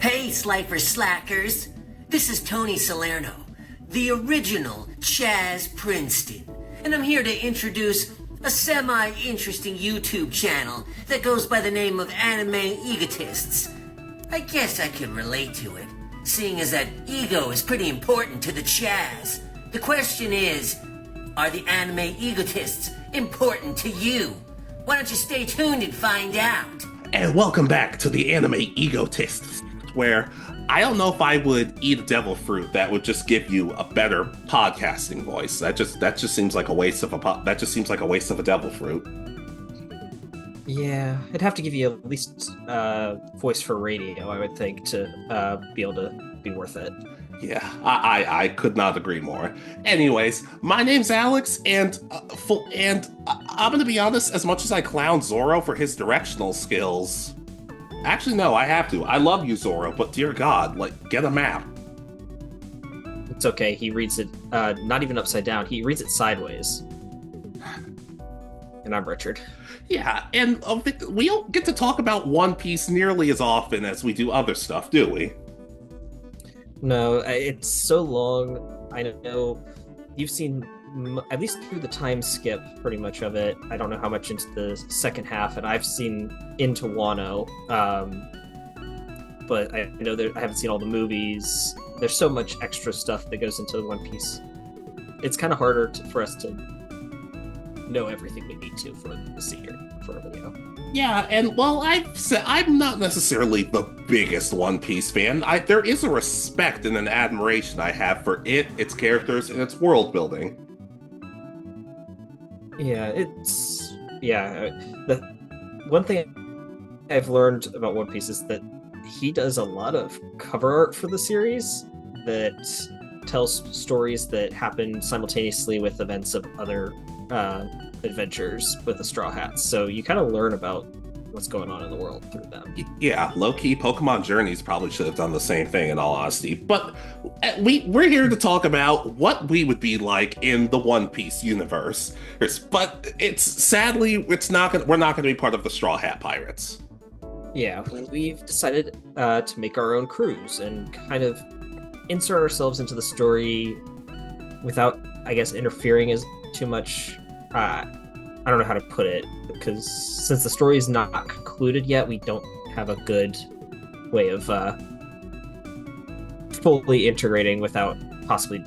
Hey, Slifer Slackers! This is Tony Salerno, the original Chaz Princeton, and I'm here to introduce a semi-interesting YouTube channel that goes by the name of Anime Egotists. I guess I can relate to it, seeing as that ego is pretty important to the Chaz. The question is, are the Anime Egotists important to you? Why don't you stay tuned and find out? And welcome back to the Anime Egotists, where I don't know if I would eat a devil fruit that would just give you a better podcasting voice. That just seems like a waste of a devil fruit. Yeah, it'd have to give you at least voice for radio, I would think, to be able to be worth it. Yeah, I could not agree more. Anyways, my name's Alex, and I'm gonna be honest. As much as I clown Zoro for his directional skills, actually no, I have to. I love you, Zoro, but dear God, get a map. It's okay. He reads it not even upside down. He reads it sideways. And I'm Richard. Yeah, and we don't get to talk about One Piece nearly as often as we do other stuff, do we? No, it's so long. I know you've seen at least through the time skip pretty much of it. I don't know how much into the second half, and I've seen into Wano. But I know I haven't seen all the movies. There's so much extra stuff that goes into One Piece. It's kind of harder for us to know everything we need to for a video. Yeah, and while I'm not necessarily the biggest One Piece fan, there is a respect and an admiration I have for it, its characters, and its world building. Yeah, the one thing I've learned about One Piece is that he does a lot of cover art for the series that tells stories that happen simultaneously with events of other adventures with the Straw Hats. So you kind of learn about what's going on in the world through them. Yeah, low-key, Pokemon Journeys probably should have done the same thing, in all honesty. But we're here to talk about what we would be like in the One Piece universe. But we're not going to be part of the Straw Hat Pirates. Yeah, we've decided to make our own crews and kind of insert ourselves into the story without, I guess, interfering as too much. I don't know how to put it, because since the story is not concluded yet, we don't have a good way of fully integrating without possibly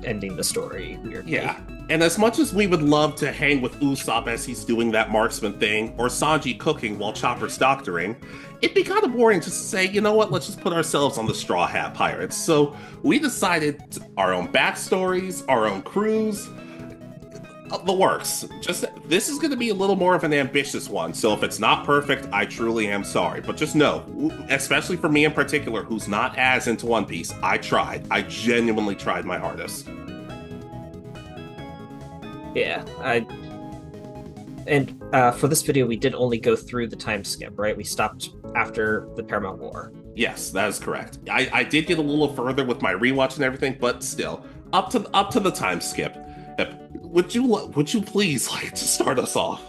ending the story weirdly. Yeah, and as much as we would love to hang with Usopp as he's doing that marksman thing, or Sanji cooking while Chopper's doctoring, it'd be kind of boring just to say, you know what, let's just put ourselves on the Straw Hat Pirates. So we decided our own backstories, our own crews, the works. This is going to be a little more of an ambitious one, so if it's not perfect, I truly am sorry. But just know, especially for me in particular, who's not as into One Piece, I genuinely tried my hardest. Yeah, for this video, we did only go through the time skip, right? We stopped after the Paramount War. Yes, that is correct. I did get a little further with my rewatch and everything, but still, up to the time skip. Would you please like to start us off?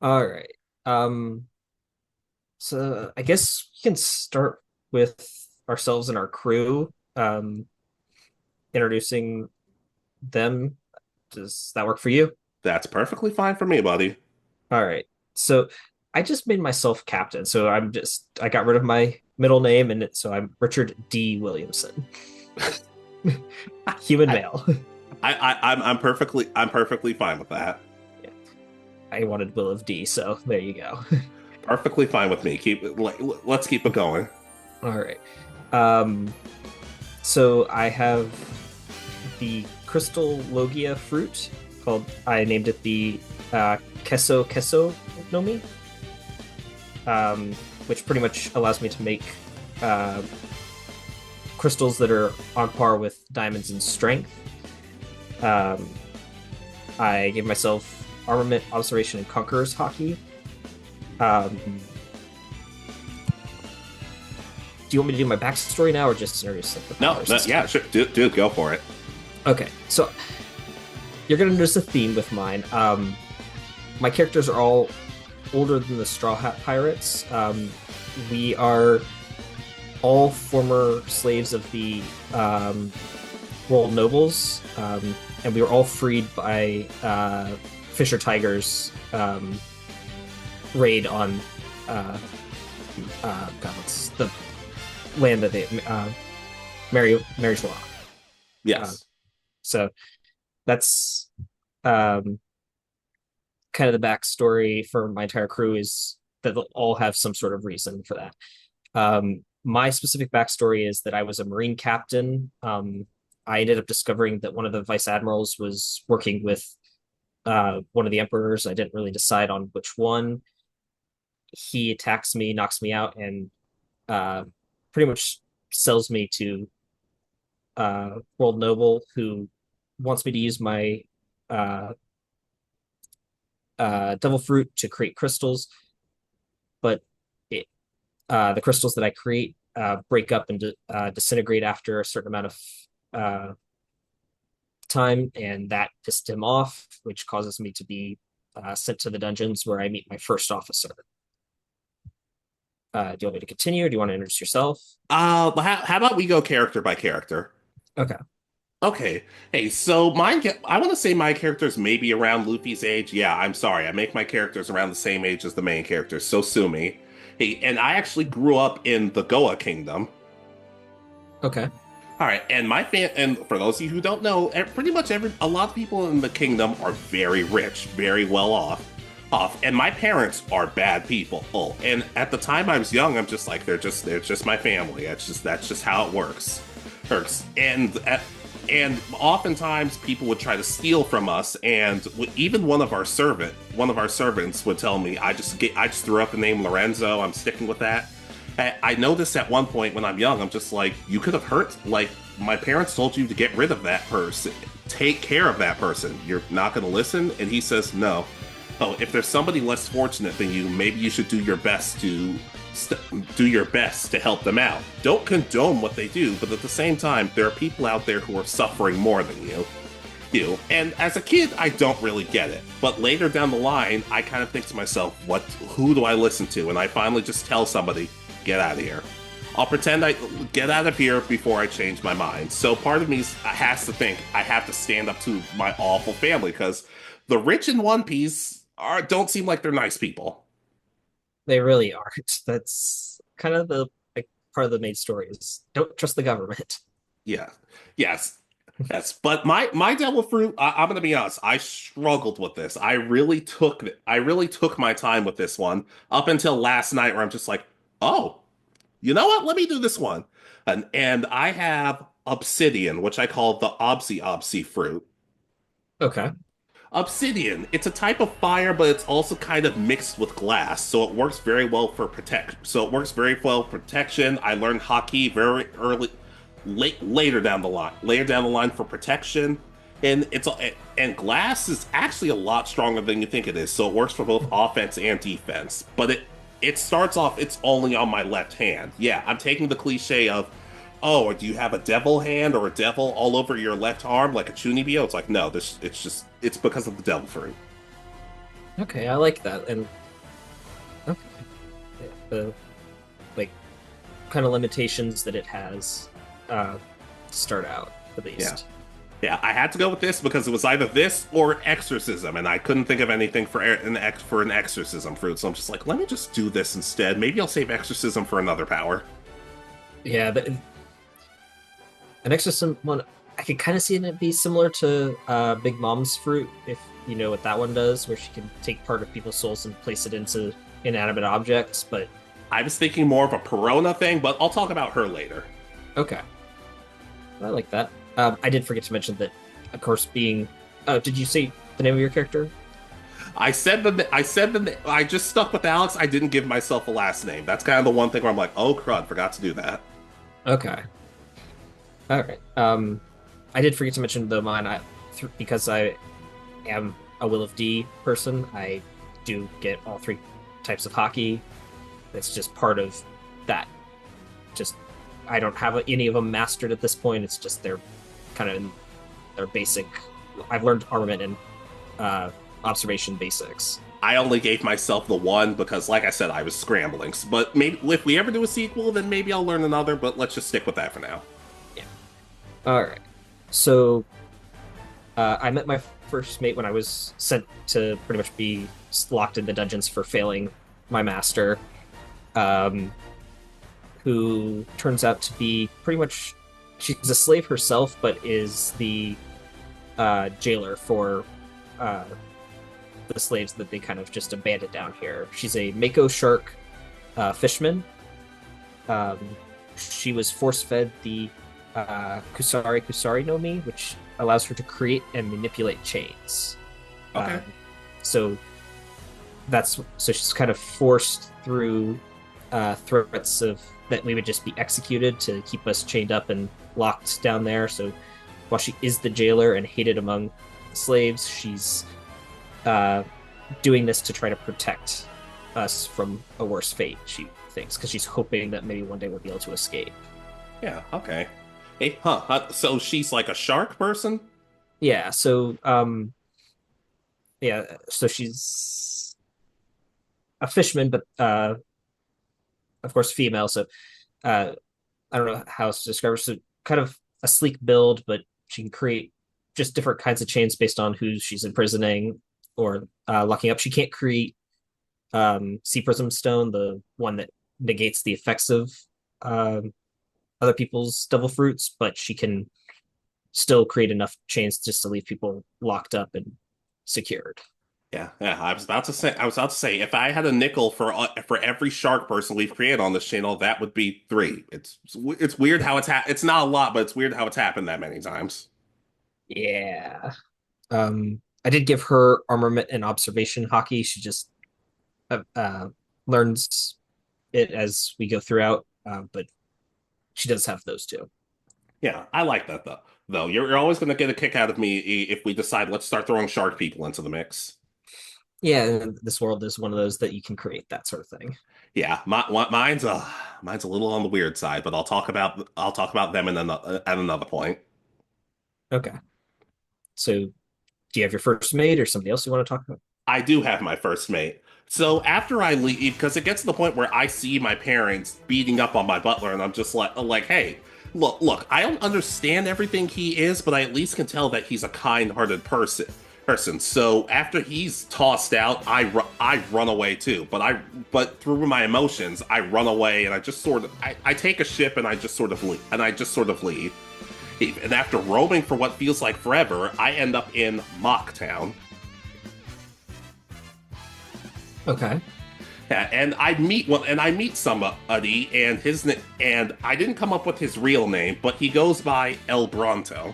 All right. So I guess we can start with ourselves and our crew, introducing them. Does that work for you? That's perfectly fine for me, buddy. All right. So I just made myself captain. So I got rid of my middle name, and so I'm Richard D. Williamson. Human male. I'm perfectly fine with that. Yeah. I wanted Will of D, so there you go. Perfectly fine with me. Let's keep it going. All right. So I have the Crystal Logia fruit I named it the Queso no Mi, which pretty much allows me to make crystals that are on par with diamonds in strength. I gave myself Armament, Observation, and Conqueror's Hockey. Do you want me to do my backstory now, or just introduce the powers? No, yeah, sure. Dude, go for it. Okay, so you're gonna notice a theme with mine. My characters are all older than the Straw Hat Pirates. we are all former slaves of the world nobles, and we were all freed by Fisher Tiger's raid on God, what's the land that they Mary's Law. Yes. So that's um, kind of the backstory for my entire crew is that they'll all have some sort of reason for that. My specific backstory is that I was a Marine captain. I ended up discovering that one of the vice admirals was working with one of the emperors. I didn't really decide on which one. He attacks me, knocks me out, and pretty much sells me to World Noble, who wants me to use my uh, devil fruit to create crystals, but it, the crystals that I create break up and disintegrate after a certain amount of time, and that pissed him off, which causes me to be sent to the dungeons where I meet my first officer. Do you want me to continue, or do you want to introduce yourself? How about we go character by character? Okay. Okay. Hey, so I want to say my character's maybe around Luffy's age. Yeah, I'm sorry. I make my characters around the same age as the main characters, so sue me. Hey, and I actually grew up in the Goa Kingdom. Okay. All right, and and for those of you who don't know, pretty much a lot of people in the kingdom are very rich, very well off, and my parents are bad people. Oh, and at the time I was young, I'm just like they're just my family. That's just how it works. And oftentimes people would try to steal from us, and even one of our servants would tell me, I just threw up the name Lorenzo. I'm sticking with that. I noticed at one point when I'm young, I'm just like, you could have hurt, like, my parents told you to get rid of that person. Take care of that person. You're not going to listen? And he says, no. Oh, if there's somebody less fortunate than you, maybe you should do your best to help them out. Don't condone what they do, but at the same time, there are people out there who are suffering more than you. And as a kid, I don't really get it. But later down the line, I kind of think to myself, who do I listen to? And I finally just tell somebody, get out of here. I'll pretend I get out of here before I change my mind. So part of me has to think I have to stand up to my awful family, because the rich in One Piece don't seem like they're nice people. They really aren't. That's kind of the like part of the main story is don't trust the government. Yeah. Yes. Yes. But my devil fruit, I'm gonna be honest, I struggled with this. I really took my time with this one up until last night, where I'm just like, oh, you know what? Let me do this one. And I have obsidian, which I call the obsi fruit. Okay. Obsidian, it's a type of fire, but it's also kind of mixed with glass, so it works very well for protection. I learned haki very early, later down the line for protection, and and glass is actually a lot stronger than you think it is, so it works for both offense and defense. But it starts off, it's only on my left hand. Yeah, I'm taking the cliche of, oh, do you have a devil hand or a devil all over your left arm like a Chunibyo? It's like, no, it's because of the devil fruit. Okay, I like that. And okay. The like kind of limitations that it has to start out, at least. Yeah. Yeah, I had to go with this because it was either this or exorcism, and I couldn't think of anything for an exorcism fruit. So I'm just like, let me just do this instead. Maybe I'll save exorcism for another power. Yeah, an exorcism one, I could kind of see it be similar to Big Mom's fruit, if you know what that one does, where she can take part of people's souls and place it into inanimate objects. But I was thinking more of a Perona thing, but I'll talk about her later. Okay, I like that. I did forget to mention that, of course, being. Did you say the name of your character? I just stuck with Alex. I didn't give myself a last name. That's kind of the one thing where I'm like, oh crud, forgot to do that. Okay. All right. I did forget to mention though mine. Because I am a Will of D person, I do get all three types of haki. It's just part of that. Just I don't have any of them mastered at this point. It's just they're kind of in their basic. I've learned armament and observation basics. I only gave myself the one because, like I said, I was scrambling. But maybe if we ever do a sequel, then maybe I'll learn another. But let's just stick with that for now. Yeah. All right. So I met my first mate when I was sent to pretty much be locked in the dungeons for failing my master, um, who turns out to be pretty much she's a slave herself, but is the jailer for uh, the slaves that they kind of just abandoned down here. She's a mako shark fishman. Um, she was force fed the Kusari no Mi, which allows her to create and manipulate chains. Okay. So she's kind of forced through threats of that we would just be executed to keep us chained up and locked down there. So while she is the jailer and hated among slaves, she's doing this to try to protect us from a worse fate, she thinks, because she's hoping that maybe one day we'll be able to escape. Yeah. Okay. Hey, so she's like a shark person? Yeah, so so she's a fisherman, but of course female, so uh I don't know how else to describe her. So kind of a sleek build, but she can create just different kinds of chains based on who she's imprisoning or locking up. She can't create sea prism stone, the one that negates the effects of other people's devil fruits, but she can still create enough chains just to leave people locked up and secured. Yeah, yeah. I was about to say, if I had a nickel for every shark person we've created on this channel, that would be 3. It's weird how it's not a lot, but it's weird how it's happened that many times. Yeah. I did give her armament and observation hockey. She just learns it as we go throughout, but she does have those too. Yeah, I like that though. Though you're always going to get a kick out of me if we decide let's start throwing shark people into the mix. Yeah, this world is one of those that you can create that sort of thing. Yeah, mine's a little on the weird side, but I'll talk about them at another point. Okay. So do you have your first mate or somebody else you want to talk about? I do have my first mate. So after I leave, because it gets to the point where I see my parents beating up on my butler, and I'm just hey, look, I don't understand everything he is, but I at least can tell that he's a kind-hearted person. So after he's tossed out, I run away too. But through my emotions, I run away, and I take a ship, and I just sort of leave. And after roaming for what feels like forever, I end up in Mocktown. Okay. Yeah, and I meet somebody, and I didn't come up with his real name, but he goes by El Bronto.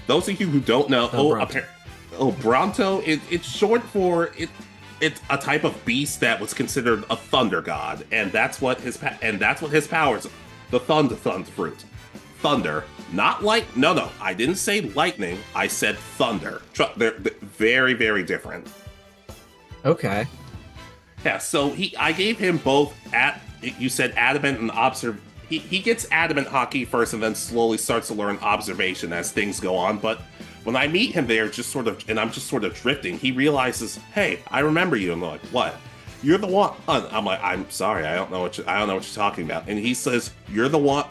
Those of you who don't know, Bronto, it's short for it's a type of beast that was considered a thunder god, and that's what his powers, the thunder fruit, thunder, not light. No, I didn't say lightning. I said thunder. They're very, very different. Okay. Yeah, so I gave him both you said adamant and he gets adamant hockey first and then slowly starts to learn observation as things go on, but when I meet him there I'm just sort of drifting, he realizes, hey, I remember you. And I'm like, what? You're the one. I'm like, I'm sorry, I don't know what you're talking about. And he says, you're the one.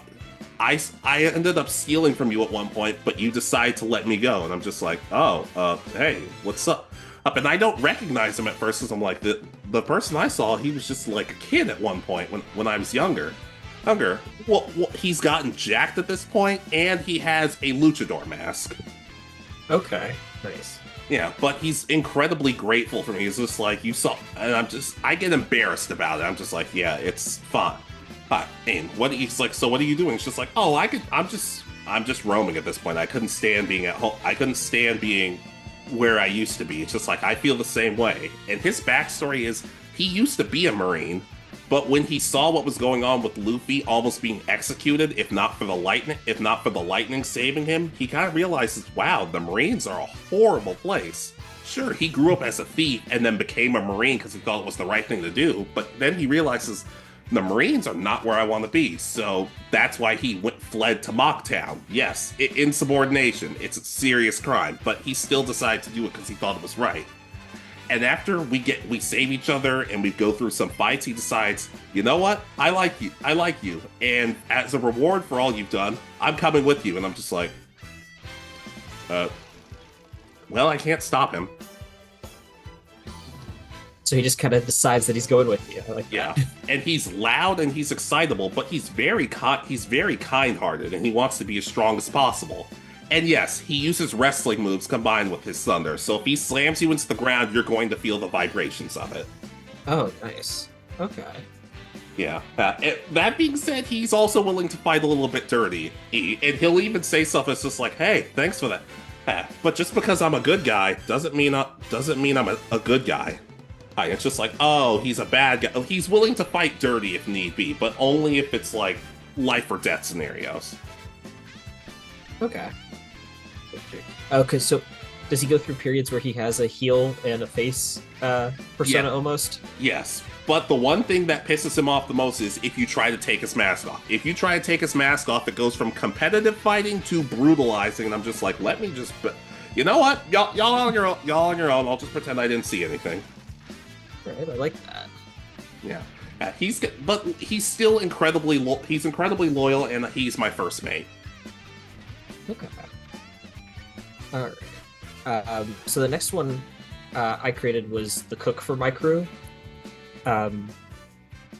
I ended up stealing from you at one point, but you decide to let me go. And I'm just like, hey, what's up? And I don't recognize him at first because I'm like, the person I saw, he was just like a kid at one point when I was younger. Well, he's gotten jacked at this point, and he has a luchador mask. Okay, nice. Yeah, but he's incredibly grateful for me. He's just like, you saw, and I get embarrassed about it. I'm just like, yeah, it's fine. And he's like, so what are you doing? It's just like, I'm just roaming at this point. I couldn't stand being at home. I couldn't stand being where I used to be. It's just like, I feel the same way. And his backstory is, he used to be a Marine, but when he saw what was going on with Luffy almost being executed, if not for the lightning saving him, he kind of realizes, wow, the Marines are a horrible place. Sure, he grew up as a thief and then became a Marine because he thought it was the right thing to do, but then he realizes the Marines are not where I want to be, so that's why he fled to Mocktown. Yes, insubordination, it's a serious crime, but he still decided to do it because he thought it was right. And after we save each other and we go through some fights, he decides, you know what? I like you. I like you. And as a reward for all you've done, I'm coming with you. And I'm just like, well, I can't stop him. So he just kind of decides that he's going with you. I like Yeah, that. and he's loud and he's excitable, but he's very kind-hearted, and he wants to be as strong as possible. And yes, he uses wrestling moves combined with his thunder. So if he slams you into the ground, you're going to feel the vibrations of it. Oh, nice. Okay. Yeah. That being said, he's also willing to fight a little bit dirty, and he'll even say stuff that's just like, "Hey, thanks for that." But just because I'm a good guy doesn't mean I'm a good guy. It's just like, oh, he's a bad guy. He's willing to fight dirty if need be, but only if it's like life or death scenarios. Okay. Okay, so does he go through periods where he has a heel and a face persona almost? Yes. But the one thing that pisses him off the most is if you try to take his mask off. If you try to take his mask off, it goes from competitive fighting to brutalizing, and I'm just like, let me just... You know what? Y'all on your own. I'll just pretend I didn't see anything. Right, I like that. Yeah. He's still incredibly loyal, and he's my first mate. Okay. All right. So the next one I created was the cook for my crew.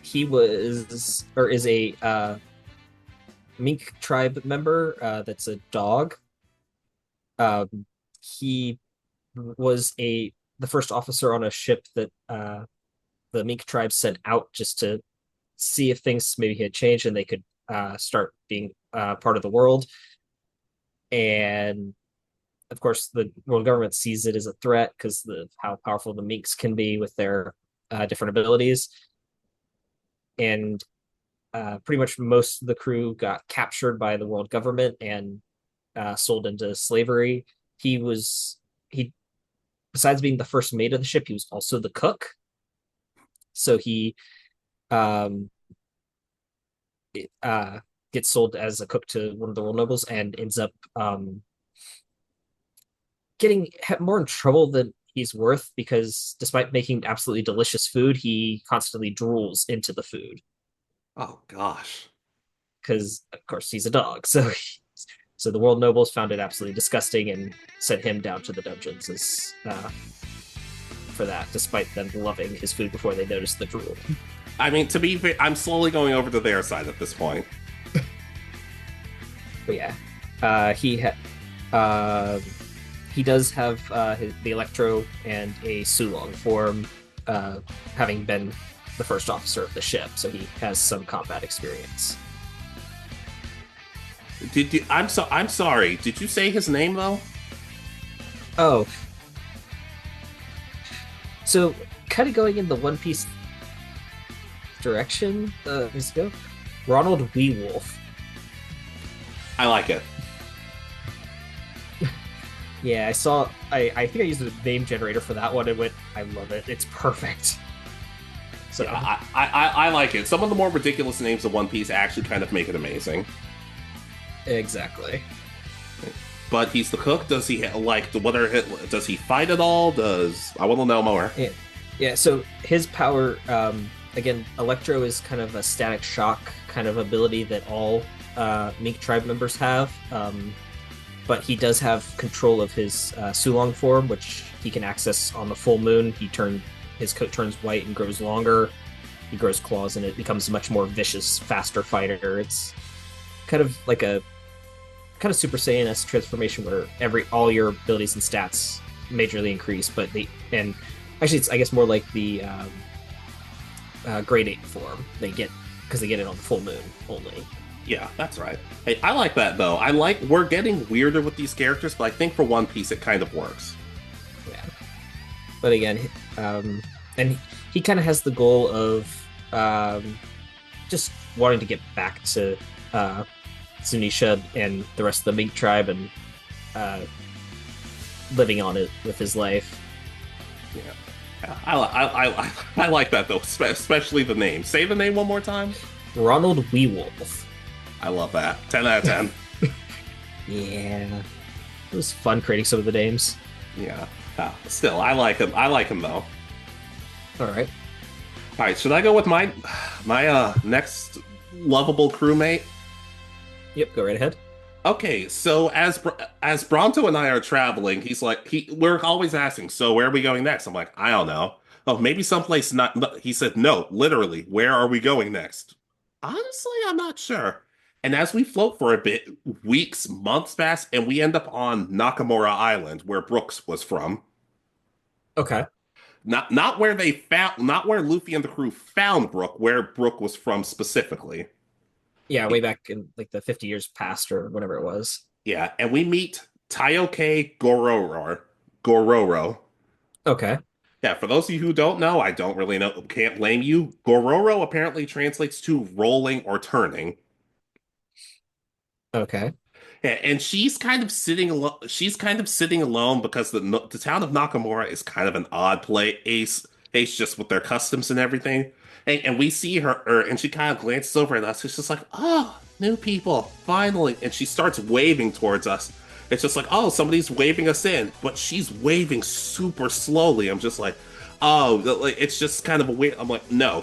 He is a mink tribe member that's a dog. He was the first officer on a ship that the mink tribe sent out just to see if things maybe had changed and they could start being part of the world. And of course, the world government sees it as a threat because of how powerful the minks can be with their different abilities. And pretty much most of the crew got captured by the world government and sold into slavery. He besides being the first mate of the ship, he was also the cook. So he gets sold as a cook to one of the world nobles and ends up getting more in trouble than he's worth because despite making absolutely delicious food, he constantly drools into the food. Oh, gosh. Because, of course, he's a dog. So the world nobles found it absolutely disgusting and sent him down to the dungeons for that, despite them loving his food before they noticed the drool. I mean, to be fair, I'm slowly going over to their side at this point. But yeah, he does have the Electro and a Sulong form, having been the first officer of the ship, so he has some combat experience. I'm sorry. Did you say his name though? Oh, so kind of going in the One Piece direction. Let's go. Ronald Weewolf. I like it. Yeah, I think I used a name generator for that one and went, I love it. It's perfect. So yeah, I like it. Some of the more ridiculous names of One Piece actually kind of make it amazing. Exactly. But he's the cook. Does he does he fight at all? I want to know more. Yeah. So his power, again, Electro is kind of a static shock kind of ability that all Mink tribe members have. But he does have control of his Sulong form, which he can access on the full moon. His coat turns white and grows longer. He grows claws, and it becomes a much more vicious, faster fighter. It's kind of like a Super Saiyan-esque transformation where all your abilities and stats majorly increase. And actually, it's I guess more like the grade 8 form they get because they get it on the full moon only. Yeah, that's right. Hey, I like that though. We're getting weirder with these characters, but I think for One Piece it kind of works. Yeah. But again, and he kind of has the goal of just wanting to get back to Zunisha and the rest of the Mink tribe and living on it with his life. Yeah. I like that though, especially the name. Say the name one more time. Ronald Weewolf. I love that. 10 out of 10. Yeah. It was fun creating some of the names. Yeah. Still, I like him. I like him though. All right. All right, should I go with my next lovable crewmate? Yep. Go right ahead. Okay, so as Bronto and I are traveling, we're always asking, so where are we going next? I'm like, I don't know. Oh, maybe someplace not. No. He said, no, literally, where are we going next? Honestly, I'm not sure. And as we float for a bit, weeks, months pass, and we end up on Nakamura Island, where Brooks was from. Okay. Not where they found, not where Luffy and the crew found Brook, where Brook was from specifically. Yeah, way back in like the 50 years past or whatever it was. Yeah, and we meet Taioke Gororo. Okay. Yeah, for those of you who don't know, I don't really know, can't blame you. Gororo apparently translates to rolling or turning. Okay. Yeah, and she's kind of sitting alone. She's kind of sitting alone because the town of Nakamura is kind of an odd place, just with their customs and everything. And we see her, and she kind of glances over at us. It's just like, oh, new people, finally. And she starts waving towards us. It's just like, oh, somebody's waving us in, but she's waving super slowly. I'm just like, oh, like, it's just kind of a weird. I'm like, no,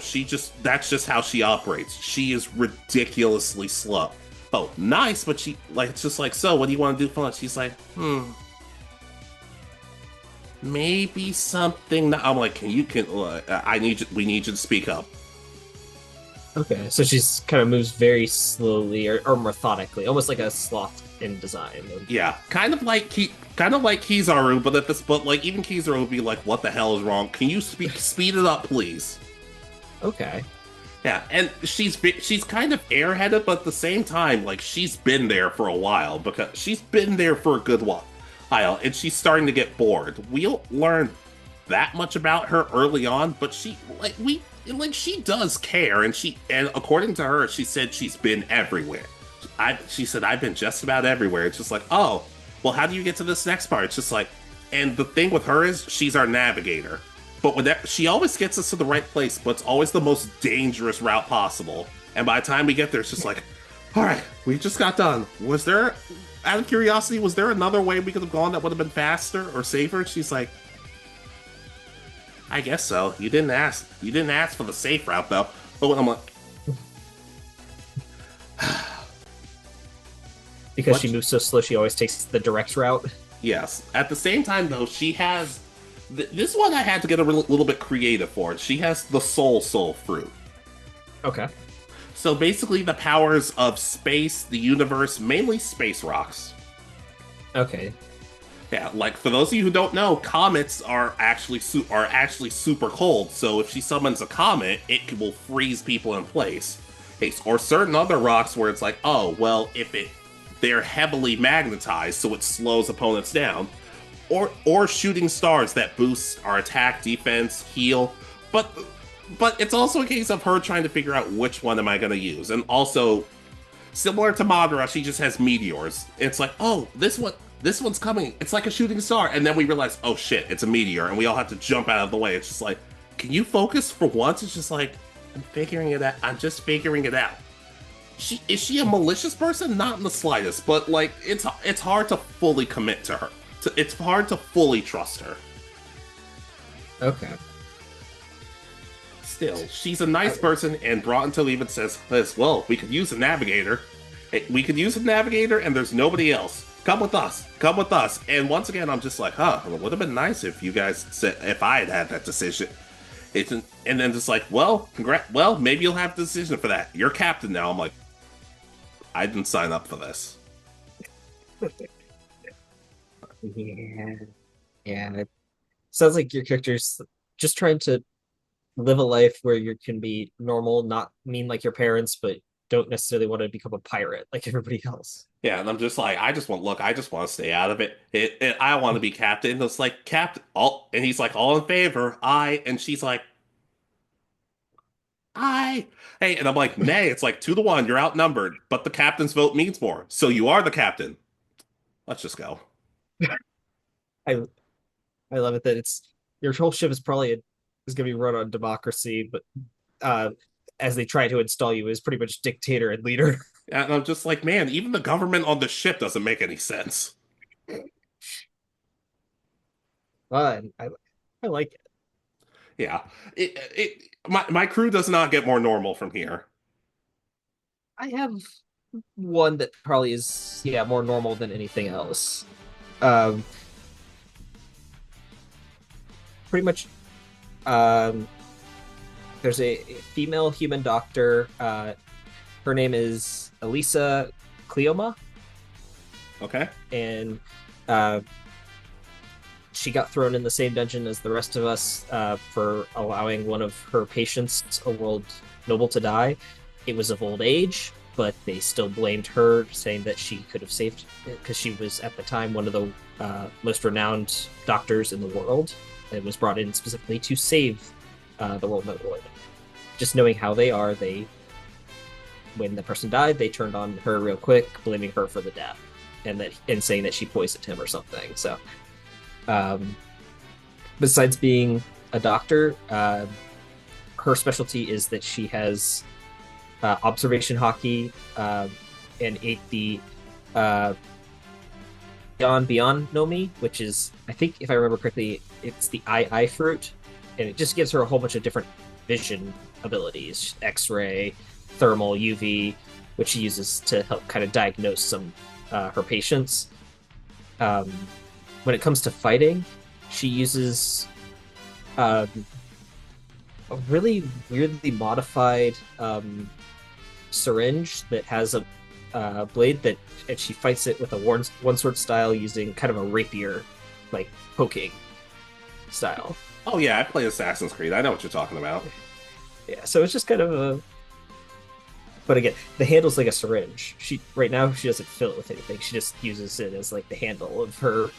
that's just how she operates. She is ridiculously slow. Oh, nice, but she like it's just like, so what do you want to do for lunch? She's like, maybe something. I'm like, I need you, we need you to speak up. Okay. So she's kind of moves very slowly or methodically, almost like a sloth in design. Yeah, kind of like Kizaru, but like even Kizaru would be like, what the hell is wrong? Can you speed it up, please? Okay. Yeah, and she's kind of airheaded, but at the same time, like she's been there for a while because she's been there for a good while, and she's starting to get bored. We don't learn that much about her early on, but she does care, and according to her, she said she's been everywhere. She said I've been just about everywhere. It's just like, oh, well, how do you get to this next part? It's just like, and the thing with her is she's our navigator. But with that, she always gets us to the right place, but it's always the most dangerous route possible. And by the time we get there, it's just like, all right, we just got done. Out of curiosity, was there another way we could have gone that would have been faster or safer? She's like, I guess so. You didn't ask. You didn't ask for the safe route, though. But I'm like, Because she moves so slow, she always takes the direct route. yes. At the same time, though, she has. This one I had to get a little bit creative for. She has the soul fruit. Okay. So basically, the powers of space, the universe, mainly space rocks. Okay. Yeah, like for those of you who don't know, comets are actually super cold. So if she summons a comet, it will freeze people in place. Hey, or certain other rocks where it's like, oh well, they're heavily magnetized, so it slows opponents down. Or shooting stars that boost our attack, defense, heal. But it's also a case of her trying to figure out which one am I going to use. And also, similar to Madara, she just has meteors. It's like, oh, this one's coming. It's like a shooting star. And then we realize, oh shit, it's a meteor. And we all have to jump out of the way. It's just like, can you focus for once? It's just like, I'm figuring it out. I'm just figuring it out. Is she a malicious person? Not in the slightest. But like, it's hard to fully commit to her. It's hard to fully trust her. Okay. Still, she's a nice person, and Bronto even says this, well, we could use a navigator. We could use a navigator, and there's nobody else. Come with us. Come with us. And once again, I'm just like, huh, it would have been nice if you guys said, if I had had that decision. And then just like, well, well, maybe you'll have the decision for that. You're captain now. I'm like, I didn't sign up for this. Yeah. Yeah. It sounds like your character's just trying to live a life where you can be normal, not mean like your parents, but don't necessarily want to become a pirate like everybody else. Yeah, and I'm just like, I just want to stay out of it. I want to be captain. And it's like, captain, all, and he's like, all in favor, I, and she's like, I, hey, and I'm like, nay, it's like 2-1, you're outnumbered, but the captain's vote means more. So you are the captain. Let's just go. I I love it that it's your whole ship is probably is going to be run on democracy, but uh, as they try to install you as pretty much dictator and leader. And I'm just like, man, even the government on the ship doesn't make any sense. I like it. Yeah, my crew does not get more normal from here. I have one that probably is, yeah, more normal than anything else. Um, Pretty much. Um, there's a female human doctor. Her name is Elisa Cleoma, Okay. and uh, she got thrown in the same dungeon as the rest of us for allowing one of her patients, a world noble, to die. It was of old age, but they still blamed her, saying that she could have saved it because she was at the time one of the most renowned doctors in the world and was brought in specifically to save the world noble. Just knowing how they are, they when the person died, they turned on her real quick, blaming her for the death, and saying that she poisoned him or something. So, um, besides being a doctor, her specialty is that she has observation hockey and ate the uh, Beyond Nomi, which is, I think, if I remember correctly, it's the eye fruit, and it just gives her a whole bunch of different vision abilities: X-ray, thermal, UV, which she uses to help kind of diagnose some her patients. Um, when it comes to fighting, she uses um, a really weirdly modified syringe that has a blade that, and she fights it with a one sword style using kind of a rapier, like poking style. Oh yeah, I play Assassin's Creed. I know what you're talking about. Yeah, so it's just kind of a. But again, the handle's like a syringe. She right now she doesn't fill it with anything. She just uses it as like the handle of her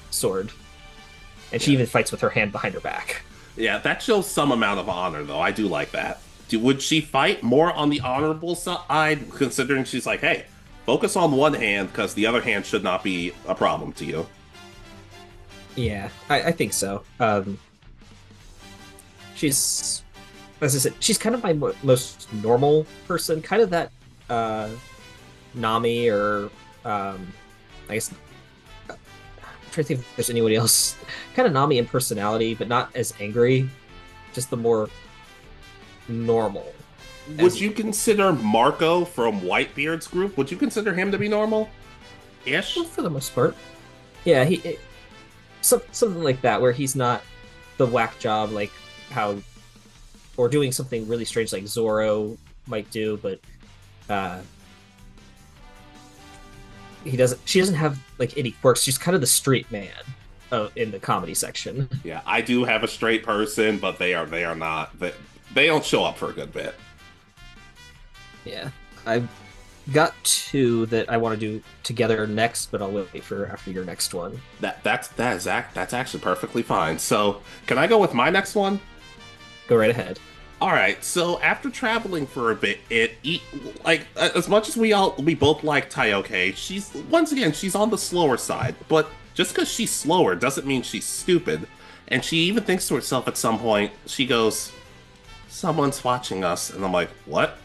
sword, and she Yeah. even fights with her hand behind her back. Yeah, that shows some amount of honor, though. I do like that. Would she fight more on the honorable side, considering she's like, hey, focus on one hand because the other hand should not be a problem to you? Yeah, I think so. She's, as I said, she's kind of my most normal person, kind of that uh, Nami or I guess I'm trying to think if there's anybody else, kind of Nami in personality, but not as angry, just the more normal. Would As you consider Marco from Whitebeard's group? Would you consider him to be normal? Ish? well, for the most part, yeah, something like that where he's not the whack job like how or doing something really strange like Zoro might do, but uh he doesn't she doesn't have like any quirks. She's kind of the straight man in the comedy section. Yeah, I do have a straight person, but they are not. They don't show up for a good bit. Yeah, I've got two that I want to do together next, but I'll wait for after your next one. That's actually perfectly fine. So, can I go with my next one? Go right ahead. All right. So after traveling for a bit, like as much as we both like Taioke, she's once again she's on the slower side. But just because she's slower doesn't mean she's stupid. And she even thinks to herself at some point. She goes, "Someone's watching us," and I'm like, "What?"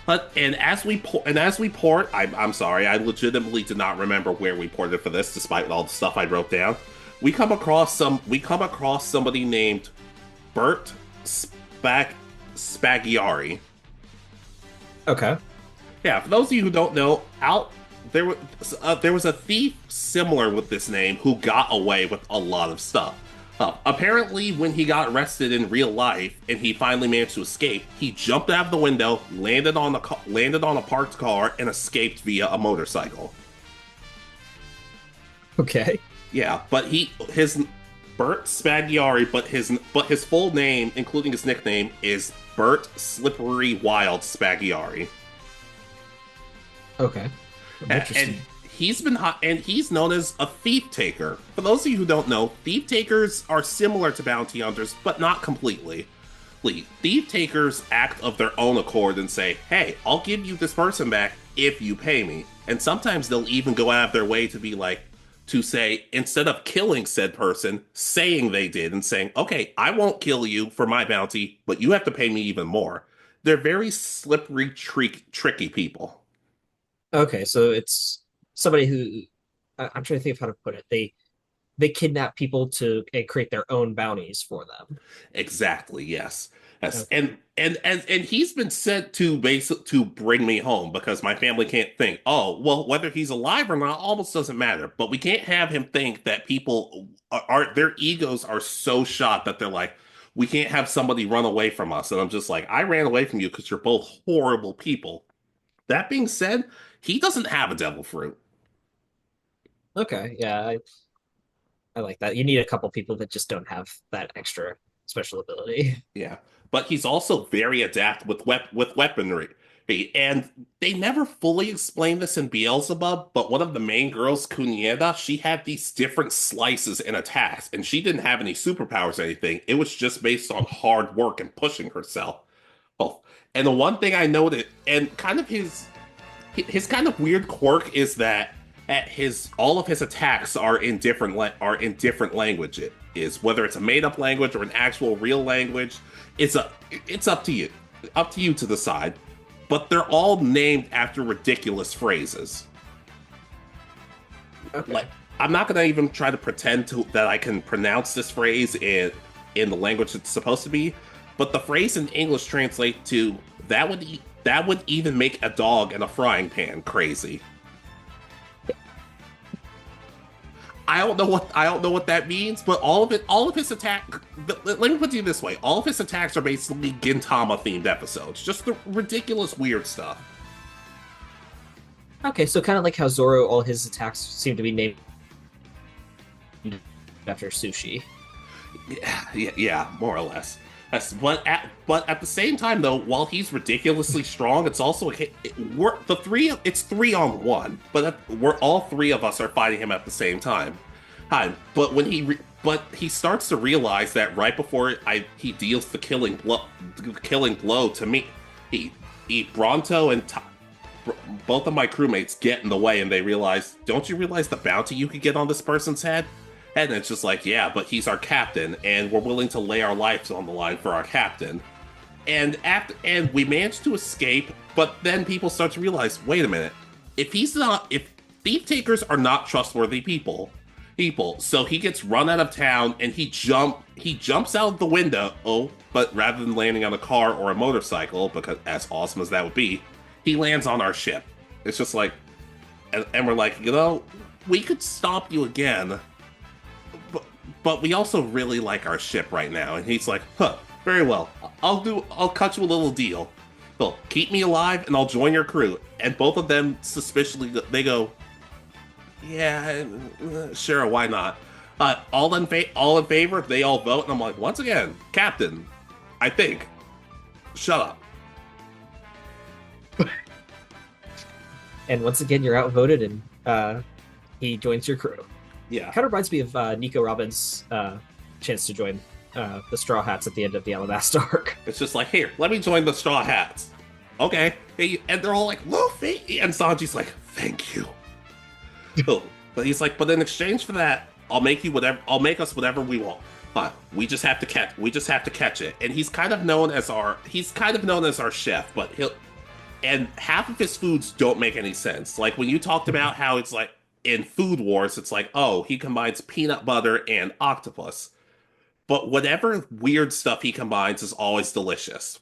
But and as we port, I'm sorry, I legitimately did not remember where we ported for this, despite all the stuff I wrote down. We come across somebody named Bert Spaghiari. Okay. Yeah, for those of you who don't know, out there was a thief similar with this name who got away with a lot of stuff. Apparently, when he got arrested in real life and he finally managed to escape, he jumped out of the window, landed on a parked car, and escaped via a motorcycle. Okay. Yeah, but his Bert Spaghiari, but his full name, including his nickname, is Bert Slippery Wild Spaghiari. Okay. And Interesting. he's known as a thief taker. For those of you who don't know, thief takers are similar to bounty hunters, but not completely. Thief takers act of their own accord and say, "Hey, I'll give you this person back if you pay me." And sometimes they'll even go out of their way to be like, to say, instead of killing said person, saying they did and saying, "Okay, I won't kill you for my bounty, but you have to pay me even more." They're very slippery, tricky people. Okay, so it's somebody who I'm trying to think of how to put it. they kidnap people to create their own bounties for them. Exactly. Yes. Yes. Okay. And he's been sent to bring me home because my family can't think, oh, well, whether he's alive or not almost doesn't matter. But we can't have him think that people are their egos are so shot that they're like, we can't have somebody run away from us. And I'm just like, I ran away from you because you're both horrible people. That being said, he doesn't have a devil fruit. Okay. Yeah, I like that. You need a couple people that just don't have that extra special ability. Yeah, but he's also very adept with weaponry, and they never fully explain this in Beelzebub. But one of the main girls, Cuneta, she had these different slices and attacks, and she didn't have any superpowers or anything. It was just based on hard work and pushing herself. Oh, and the one thing I noted, and kind of his kind of weird quirk is that at his all of his attacks are in different languages. Is whether it's a made up language or an actual real language, it's up to you to decide. But they're all named after ridiculous phrases. Okay. Like I'm not gonna even try to that I can pronounce this phrase in the language it's supposed to be, but the phrase in English translates to that would even make a dog in a frying pan crazy. I don't know what that means, but all of his attack. Let me put it this way: all of his attacks are basically Gintama themed episodes, just the ridiculous weird stuff. Okay, so kind of like how Zoro, all his attacks seem to be named after sushi. Yeah, more or less. But at the same time, though, while he's ridiculously strong, it's also we're the three. It's 3-on-1, but we're all three of us are fighting him at the same time. Hi, but but he starts to realize that right before he deals the killing blow to me, he Bronto and both of my crewmates get in the way, and they realize, don't you realize the bounty you could get on this person's head? And it's just like, yeah, but he's our captain, and we're willing to lay our lives on the line for our captain. And we managed to escape, but then people start to realize, wait a minute, if thief takers are not trustworthy so he gets run out of town, and he jumps out of the window. Oh, but rather than landing on a car or a motorcycle, because as awesome as that would be, he lands on our ship. It's just like, and we're like, we could stop you again. But we also really like our ship right now. And he's like, very well. I'll cut you a little deal. Well, keep me alive and I'll join your crew. And both of them suspiciously, they go, yeah, sure, why not? All in favor, they all vote. And I'm like, once again, Captain, I think, shut up. And once again, you're outvoted, and he joins your crew. Yeah. Kind of reminds me of Nico Robin's chance to join the Straw Hats at the end of the Alabasta arc. It's just like, here, let me join the Straw Hats. Okay. And they're all like, Luffy! And Sanji's like, thank you. But he's like, but in exchange for that, I'll make us whatever we want. But we just have to catch it. And he's kind of known as our chef, but and half of his foods don't make any sense. Like when you talked about how it's like in Food Wars, it's like, oh, he combines peanut butter and octopus. But whatever weird stuff he combines is always delicious.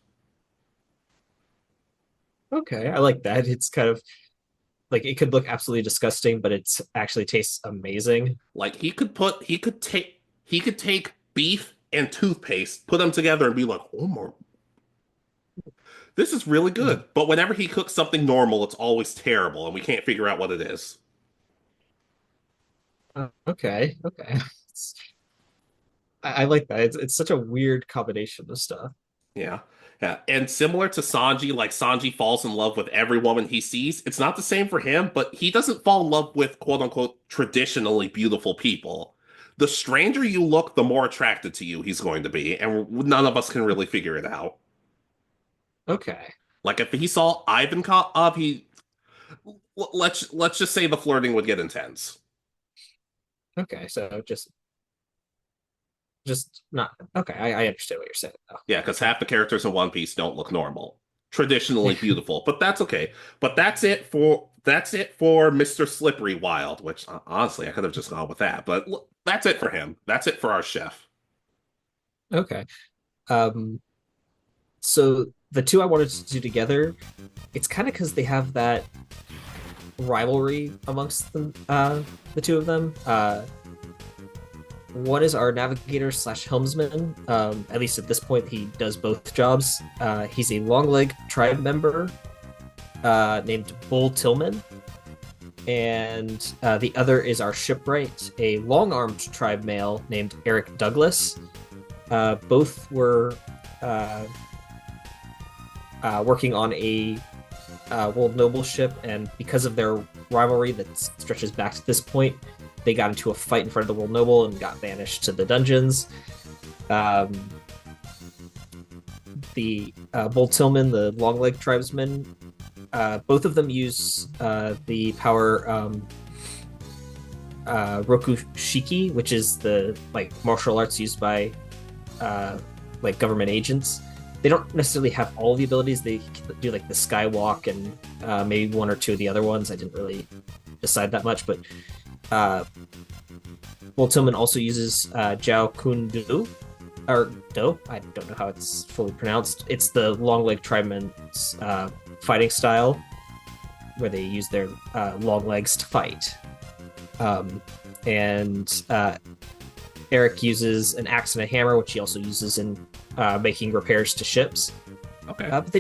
Okay, I like that. It's kind of like it could look absolutely disgusting, but it actually tastes amazing. Like he could take beef and toothpaste, put them together, and be like, oh my, this is really good. But whenever he cooks something normal, it's always terrible, and we can't figure out what it is. Okay. I like that. It's such a weird combination of stuff. Yeah. Yeah. And similar to Sanji, like Sanji falls in love with every woman he sees. It's not the same for him, but he doesn't fall in love with quote unquote traditionally beautiful people. The stranger you look, the more attracted to you he's going to be, and none of us can really figure it out. Okay. Like if he saw Ivankov, let's just say the flirting would get intense. Okay, so just not okay. I understand what you're saying though. Yeah, because half the characters in One Piece don't look normal, traditionally beautiful, but that's okay. But that's it that's it for Mr. Slippery Wild, which honestly I could have just gone with that, but that's it for him. That's it for our chef. Okay. Um, so the two I wanted to do together, it's kind of because they have that rivalry amongst them, the two of them. One is our navigator slash helmsman. At least at this point, he does both jobs. He's a long leg tribe member named Bull Tillman. And the other is our shipwright, a long armed tribe male named Eric Douglas. Both were working on a world noble ship, and because of their rivalry that stretches back to this point, they got into a fight in front of the world noble and got banished to the dungeons. The Bull Tillman, the long leg tribesman, both of them use the power Rokushiki, which is the like martial arts used by like government agents. They don't necessarily have all the abilities. They do like the skywalk and maybe one or two of the other ones. I didn't really decide that much, but Bull Tillman also uses Jiao Kun Du, or Do. I don't know how it's fully pronounced. It's the long leg tribeman's fighting style, where they use their long legs to fight. And Eric uses an axe and a hammer, which he also uses in making repairs to ships. Okay. But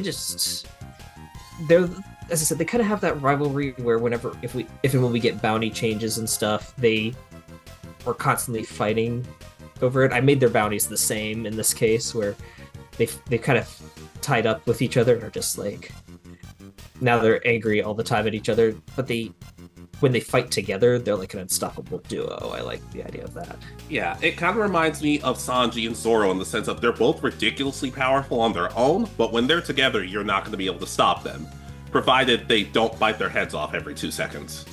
they're, as I said, they kind of have that rivalry where whenever, if and when we get bounty changes and stuff, they are constantly fighting over it. I made their bounties the same in this case, where they kind of tied up with each other and are just like, now they're angry all the time at each other, but when they fight together, they're like an unstoppable duo. I like the idea of that. Yeah, it kind of reminds me of Sanji and Zoro in the sense of they're both ridiculously powerful on their own, but when they're together, you're not going to be able to stop them, provided they don't bite their heads off every 2 seconds.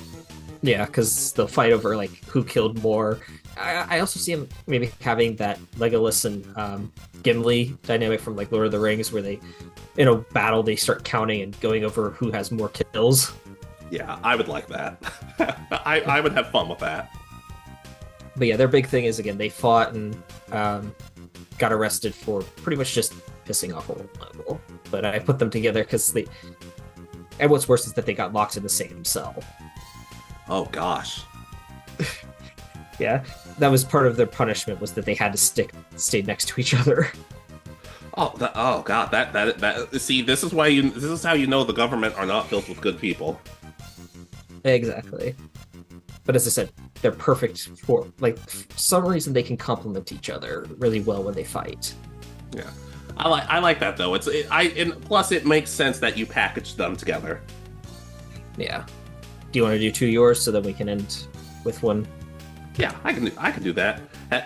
Yeah, because they'll fight over like who killed more. I also see them maybe having that Legolas and Gimli dynamic from like Lord of the Rings, where they, in a battle, they start counting and going over who has more kills. Yeah, I would like that. I would have fun with that. But yeah, their big thing is, again, they fought and got arrested for pretty much just pissing off a level. But I put them together because they. And what's worse is that they got locked in the same cell. Oh gosh. Yeah, that was part of their punishment, was that they had to stay next to each other. Oh god, that see, this is how you know the government are not filled with good people. Exactly. But as I said, they're perfect for, like, for some reason they can complement each other really well when they fight. Yeah, I like that though. And plus it makes sense that you package them together. Yeah. Do you want to do two yours so that we can end with one? Yeah, I can do that.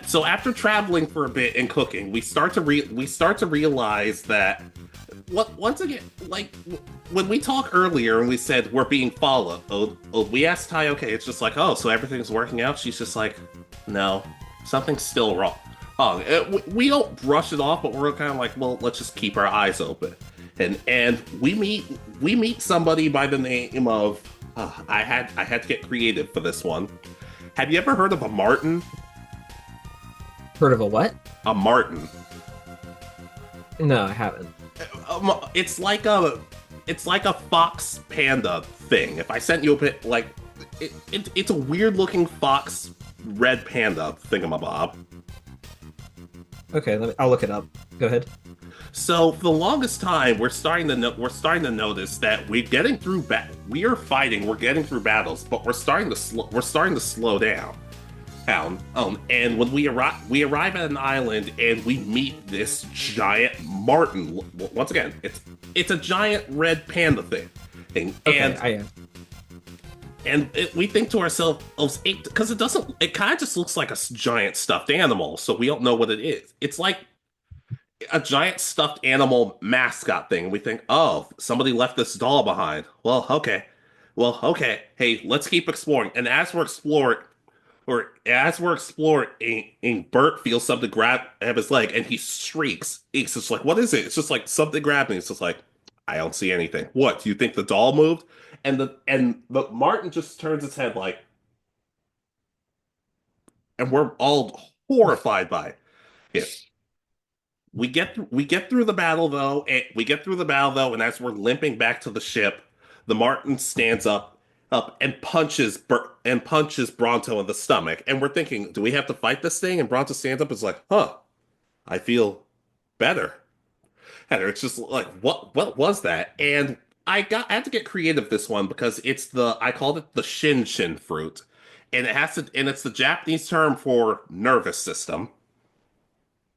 So after traveling for a bit and cooking, we start to realize that once again, like when we talked earlier and we said we're being followed, we asked Tai, okay, it's just like, oh, so everything's working out. She's just like, no, something's still wrong. We don't brush it off, but we're kind of like, well, let's just keep our eyes open. And we meet somebody by the name of I had to get creative for this one. Have you ever heard of a marten? Heard of a what? A marten. No, I haven't. It's like a fox panda thing. If I sent you a bit, like it's a weird looking fox red panda thingamabob. Okay, I'll look it up. Go ahead. So for the longest time, we're starting to notice that we're getting through we are fighting, we're getting through battles, but we're starting to slow down. And when we arrive at an island and we meet this giant marten. Once again, it's a giant red panda thing. Okay, And we think to ourselves, because it kind of just looks like a giant stuffed animal, so we don't know what it is. It's like a giant stuffed animal mascot thing. We think, oh, somebody left this doll behind. Well, okay. Hey, let's keep exploring. And as we're exploring, Bert feels something grab at his leg, and he shrieks. He's just like, what is it? It's just like something grabbed me. It's just like, I don't see anything. What? Do you think the doll moved? And the Martin just turns its head like, and we're all horrified by it. We get through the battle though, and and as we're limping back to the ship, the Martin stands up and punches Bronto in the stomach, and we're thinking, do we have to fight this thing? And Bronto stands up and is like, huh, I feel better. And it's just like, what was that? And I had to get creative this one because I called it the Shin fruit, and it's the Japanese term for nervous system.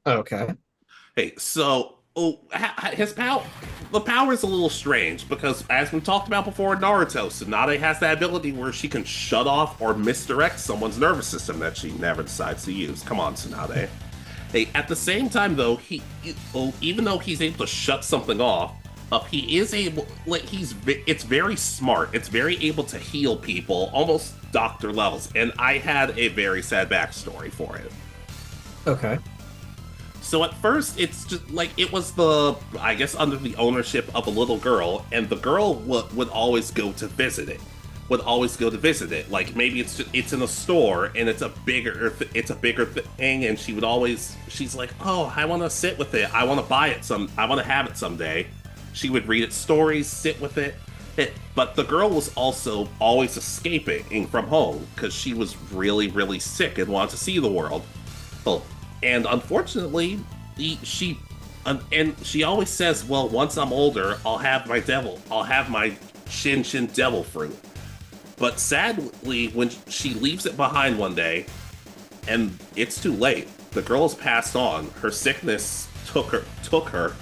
Okay. Hey, so the power is a little strange because, as we talked about before in Naruto, Tsunade has that ability where she can shut off or misdirect someone's nervous system that she never decides to use. Come on, Tsunade. Hey, at the same time, though, even though he's able to shut something off, he is able, like, it's very smart. It's very able to heal people, almost doctor levels. And I had a very sad backstory for it. Okay. So at first, it's just like I guess, under the ownership of a little girl, and the girl would always go to visit it. Would always go to visit it. Like maybe it's in a store and it's a bigger thing, and she's like, oh, I want to sit with it. I want to buy it I want to have it someday. She would read its stories, sit with it. But the girl was also always escaping from home because she was really, really sick and wanted to see the world. Well, and unfortunately, she always says, well, once I'm older, I'll have my Shin devil fruit. But sadly, when she leaves it behind one day, and it's too late, the girl has passed on. Her sickness took her.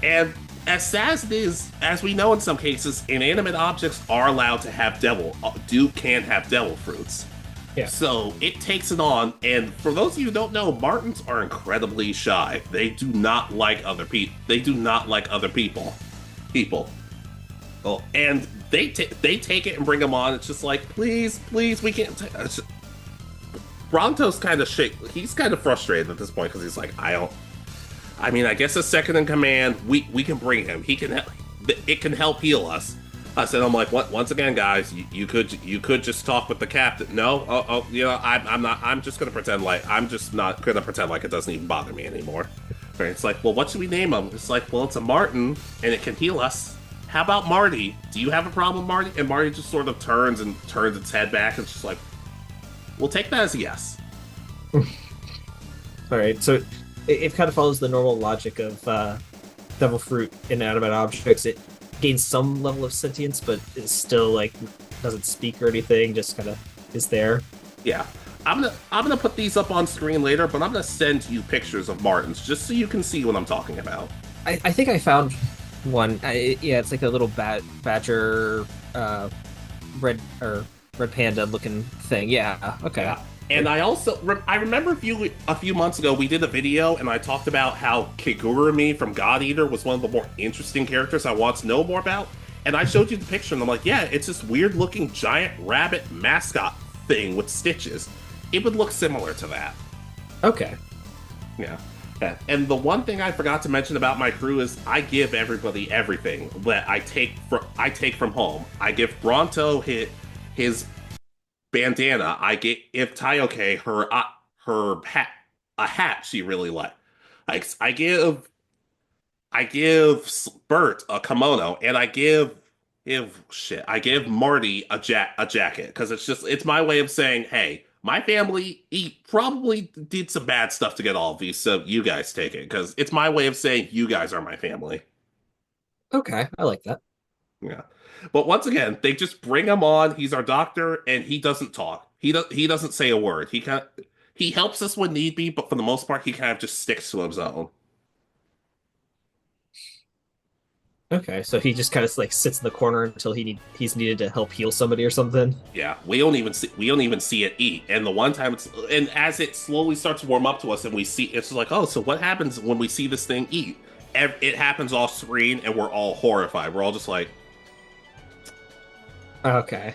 And as sad as it is, as we know in some cases, inanimate objects are allowed to have can have devil fruits. Yeah. So it takes it on, and for those of you who don't know, Martins are incredibly shy. They do not like other people. They do not like other people. Oh, and they take it and bring them on. It's just like, please, we can't. Bronto's kind of he's kind of frustrated at this point because he's like, I guess as second in command, we can bring him. It can help heal us. I'm like, what? Once again, guys, you could just talk with the captain. No, I'm just not gonna pretend like it doesn't even bother me anymore. Right? It's like, well, what should we name him? It's like, well, it's a Martin, and it can heal us. How about Marty? Do you have a problem, Marty? And Marty just sort of turns its head back, and it's just like, we'll take that as a yes. All right, so it kind of follows the normal logic of devil fruit inanimate objects. It gains some level of sentience, but it still like doesn't speak or anything. Just kind of is there. Yeah, I'm gonna put these up on screen later, but I'm gonna send you pictures of Martins just so you can see what I'm talking about. I think I found one. It's like a little badger, red panda looking thing. Yeah. Okay. Yeah. And I also I remember a few months ago we did a video and I talked about how Kigurumi from God Eater was one of the more interesting characters I want to know more about. And I showed you the picture and I'm like, yeah, it's this weird looking giant rabbit mascot thing with stitches. It would look similar to that. Okay. Yeah. And the one thing I forgot to mention about my crew is I give everybody everything that I take from home. I give Bronto his bandana. I give Taioke her hat, a hat she really liked. I give Bert a kimono, and I give Marty a jacket because it's my way of saying, hey, my family probably did some bad stuff to get all of these, so you guys take it because it's my way of saying you guys are my family. Okay, I like that. Yeah. But once again, they just bring him on. He's our doctor, and he doesn't talk. He doesn't say a word. He helps us when need be, but for the most part, he kind of just sticks to his own. Okay, so he just kind of like sits in the corner until he's needed to help heal somebody or something. Yeah, we don't even see it eat. And the one time and as it slowly starts to warm up to us, and we see it's like, oh, so what happens when we see this thing eat? It happens off screen, and we're all horrified. We're all just like, okay.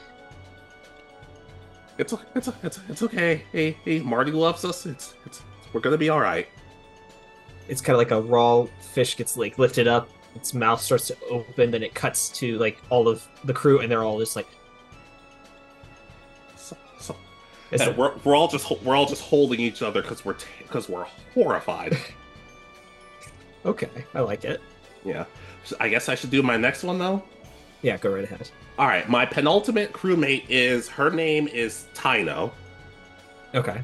It's okay. Hey, Marty loves us. We're gonna be all right. It's kind of like a raw fish gets like lifted up, its mouth starts to open, then it cuts to like all of the crew, and they're all just like, So, so, it's and like, we're all just holding each other because we're horrified. okay, I like it. Yeah. So I guess I should do my next one though. Yeah, go right ahead. All right, my penultimate crewmate is her name is Taino. Okay.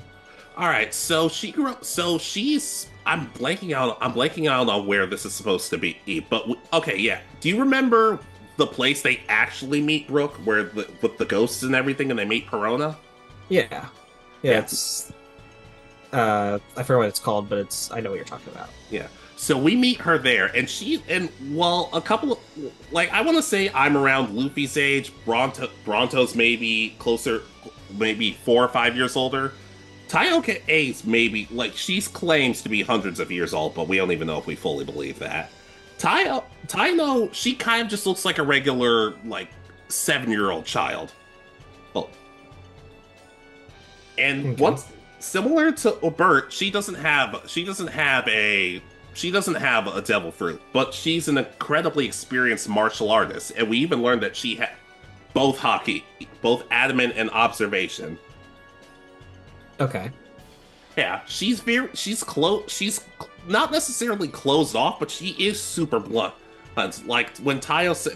All right, so she grew up. So she's. I'm blanking out. I'm blanking out on where this is supposed to be. But okay, yeah. Do you remember the place they actually meet Brooke, where with the ghosts and everything, and they meet Perona? Yeah. Yeah, Yeah. it's I forget what it's called, but it's I know what you're talking about. Yeah. So we meet her there, and well, a couple of like I want to say I'm around Luffy's age. Bronto's maybe closer, maybe 4 or 5 years older. Taioka A's maybe like she's claims to be hundreds of years old, but we don't even know if we fully believe that. Taino, she kind of just looks like a regular like 7-year-old child. Well, and Okay. once similar to Bert, she doesn't have a devil fruit, but she's an incredibly experienced martial artist, and we even learned that she had both hockey, both adamant and observation. Okay. Yeah, she's not necessarily closed off, but she is super blunt. Like when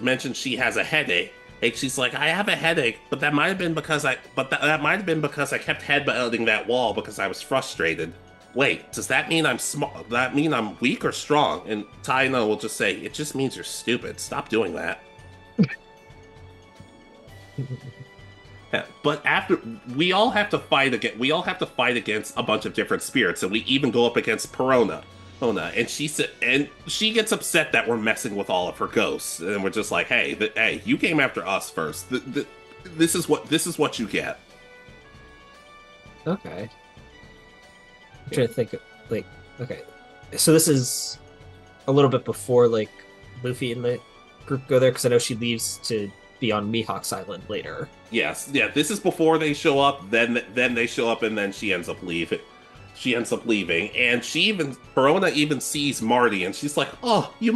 mentioned she has a headache, like she's like, I have a headache, but that might have been because that might have been because I kept headbutting that wall because I was frustrated. Wait, does that mean I'm small? That mean I'm weak or strong? And Taino will just say, it just means you're stupid. Stop doing that. Yeah, but after we all have to fight against a bunch of different spirits, and we even go up against Perona. Ona, and she gets upset that we're messing with all of her ghosts, and we're just like, hey, you came after us first. This is what you get. Okay. I'm trying to think of, like, okay. So this is a little bit before like Luffy and the group go there because I know she leaves to be on Mihawk's Island later. Yes, yeah. This is before they show up. Then they show up, and then she ends up leaving. She ends up leaving, and Verona even sees Marty, and she's like, "Oh, you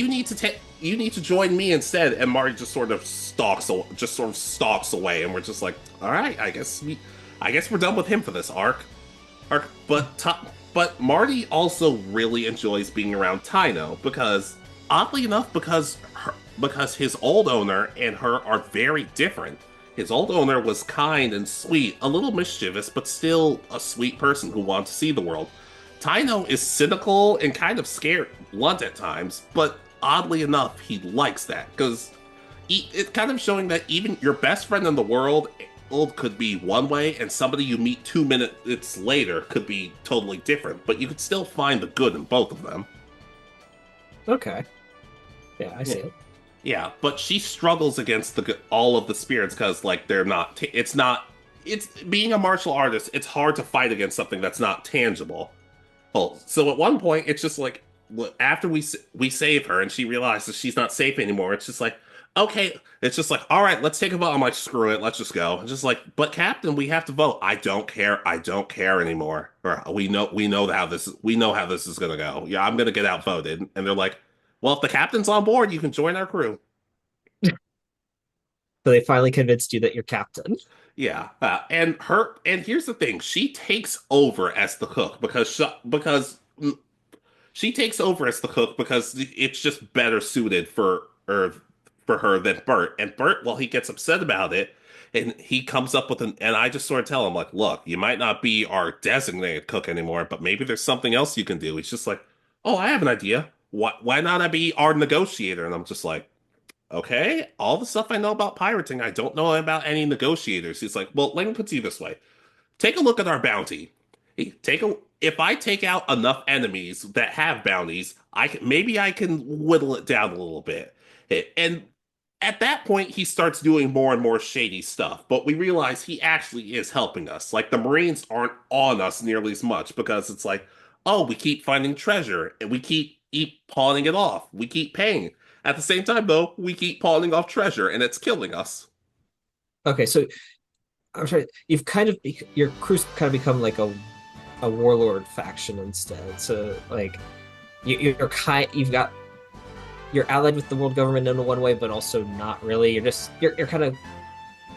need to join me instead." And Marty just sort of stalks away, and we're just like, "All right, I guess we're done with him for this arc." But Marty also really enjoys being around Taino because, oddly enough, because his old owner and her are very different. His old owner was kind and sweet, a little mischievous, but still a sweet person who wanted to see the world. Taino is cynical and kind of scared, blunt at times, but oddly enough, he likes that because it's kind of showing that even your best friend in the world could be one way, and somebody you meet 2 minutes later could be totally different, but you could still find the good in both of them. Okay. Yeah, I see it. Yeah, but she struggles against all of the spirits because, like, they're not. It's being a martial artist. It's hard to fight against something that's not tangible. Well, so at one point, it's just like after we save her and she realizes she's not safe anymore. It's just like okay. It's just like all right, let's take a vote. I'm like screw it, let's just go. It's just like, but Captain, we have to vote. I don't care. I don't care anymore. Or we know how this is gonna go. Yeah, I'm gonna get outvoted. And they're like, well, if the captain's on board, you can join our crew. So they finally convinced you that you're captain. Yeah, and here's the thing: she takes over as the cook she takes over as the cook because it's just better suited for her than Bert. And Bert, well, he gets upset about it, and he comes up with and I just sort of tell him like, look, you might not be our designated cook anymore, but maybe there's something else you can do. He's just like, oh, I have an idea. Why not I be our negotiator? And I'm just like, okay, all the stuff I know about pirating, I don't know about any negotiators. He's like, well, let me put it this way. Take a look at our bounty. If I take out enough enemies that have bounties, maybe I can whittle it down a little bit. And at that point, he starts doing more and more shady stuff. But we realize he actually is helping us. Like the Marines aren't on us nearly as much because it's like, oh, we keep finding treasure and we keep pawning it off. We keep paying. At the same time, though, we keep pawning off treasure and it's killing us. Okay, so I'm sorry, you've kind of your crew's kind of become like a warlord faction instead. So like you've got you're allied with the world government in one way, but also not really. You're kind of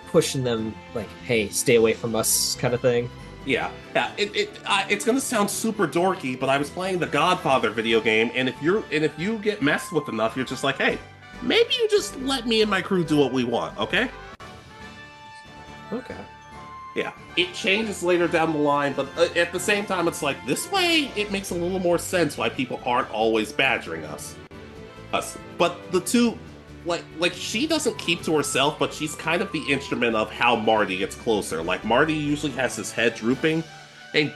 pushing them like, hey, stay away from us, kind of thing. Yeah, yeah. It's gonna sound super dorky, but I was playing the Godfather video game, and if you get messed with enough, you're just like, hey, maybe you just let me and my crew do what we want, okay? Okay. Yeah, it changes later down the line, but at the same time, it's like this way. It makes a little more sense why people aren't always badgering us. But the two, like she doesn't keep to herself, but she's kind of the instrument of how Marty gets closer. Like Marty usually has his head drooping,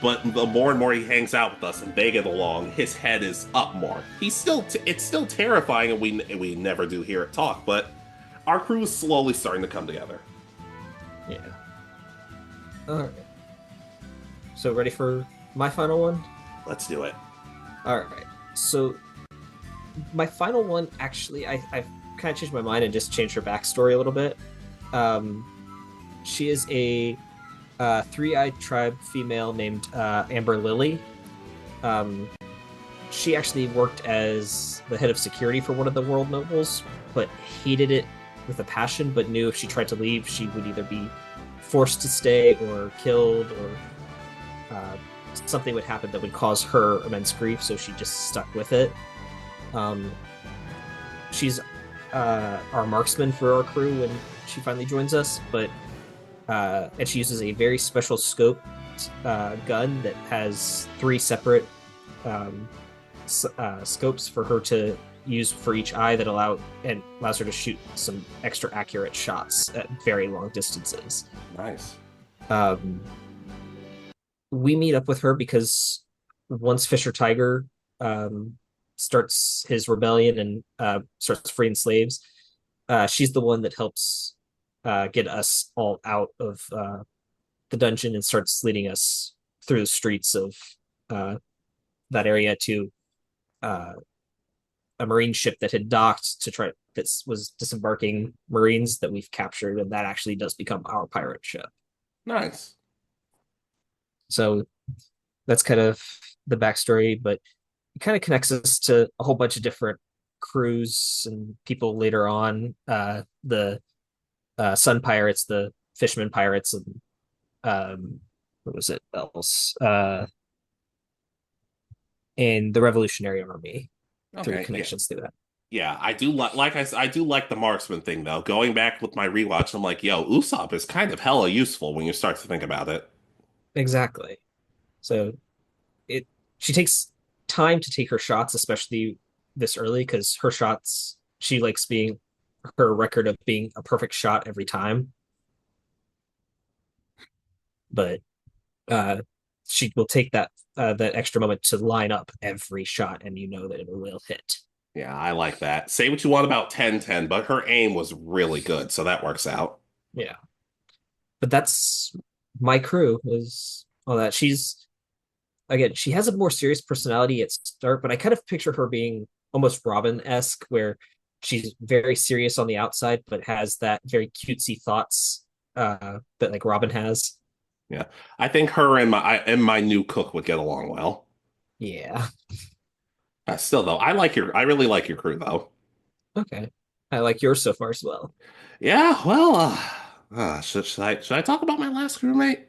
but the more and more he hangs out with us and they get along, his head is up more. It's still terrifying, and we never do hear it talk, but our crew is slowly starting to come together. Yeah. All right. So ready for my final one? Let's do it. All right. So my final one, actually, I've kind of changed my mind and just changed her backstory a little bit. She is a three-eyed tribe female named Amber Lily. She actually worked as the head of security for one of the world nobles, but hated it with a passion, but knew if she tried to leave, she would either be forced to stay or killed, or something would happen that would cause her immense grief, so she just stuck with it. She's our marksman for our crew when she finally joins us, but and she uses a very special scoped gun that has 3 separate scopes for her to use for each eye that allows her to shoot some extra accurate shots at very long distances. Nice. We meet up with her because once Fisher Tiger starts his rebellion and starts freeing slaves, she's the one that helps get us all out of the dungeon and starts leading us through the streets of that area to a marine ship that had docked that was disembarking marines that we've captured, and that actually does become our pirate ship. Nice. So that's kind of the backstory, but it kind of connects us to a whole bunch of different crews and people later on. The Sun Pirates, the Fisherman Pirates, and what was it else? And the Revolutionary Army through Okay. connections through that. Yeah, I do I do like the marksman thing though. Going back with my rewatch, I'm like, yo, Usopp is kind of hella useful when you start to think about it. Exactly. So it she takes time to take her shots, especially this early, because her shots she likes being her record of being a perfect shot every time. But she will take that extra moment to line up every shot, and you know that it will hit. Yeah, I like that. Say what you want about 10-10, but her aim was really good, so that works out. Yeah, but that's my crew is all that. She has a more serious personality at start, but I kind of picture her being almost Robin-esque, where she's very serious on the outside, but has that very cutesy thoughts that like Robin has. Yeah. I think her and my new cook would get along well. Yeah. Still though, I really like your crew though. Okay. I like yours so far as well. Yeah, well, should I talk about my last crewmate?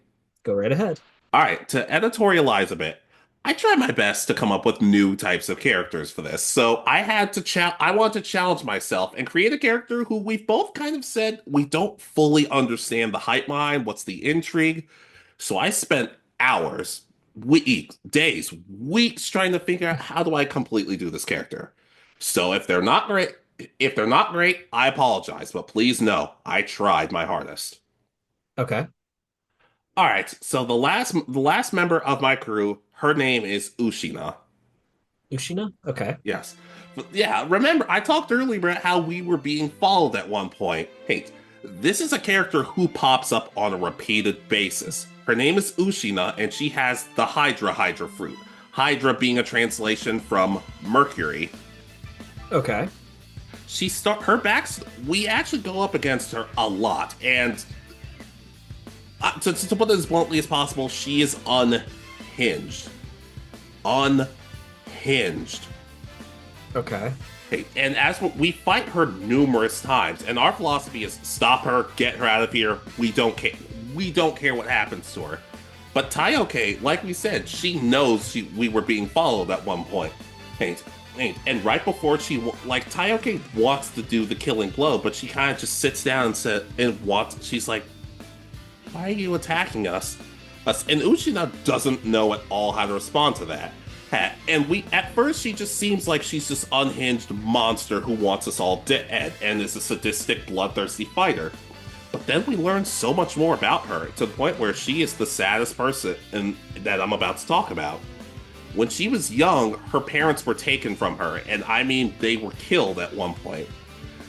Go right ahead. All right, to editorialize a bit, I tried my best to come up with new types of characters for this. So I want to challenge myself and create a character who we've both kind of said we don't fully understand the hype behind, what's the intrigue. So I spent hours, weeks, days, weeks trying to figure out how do I completely do this character. So if they're not great, I apologize, but please know I tried my hardest. Okay. All right, so the last member of my crew, her name is Ushina. Ushina? Okay. Yes. But yeah, remember I talked earlier about how we were being followed at one point. Hey, this is a character who pops up on a repeated basis. Her name is Ushina, and she has the Hydra fruit. Hydra being a translation from Mercury. Okay. We actually go up against her a lot, and to put it as bluntly as possible, she is unhinged. Unhinged. Okay. Okay, and as we fight her numerous times, and our philosophy is stop her, get her out of here. We don't care. We don't care what happens to her. But Taioke, like we said, she knows we were being followed at one point. And right before like Taioke wants to do the killing blow, but she kind of just sits down she's like, why are you attacking us? And Uchina doesn't know at all how to respond to that. And at first she just seems like she's this unhinged monster who wants us all dead and is a sadistic, bloodthirsty fighter. But then we learn so much more about her to the point where she is the saddest person that I'm about to talk about. When she was young, her parents were taken from her, and I mean they were killed at one point.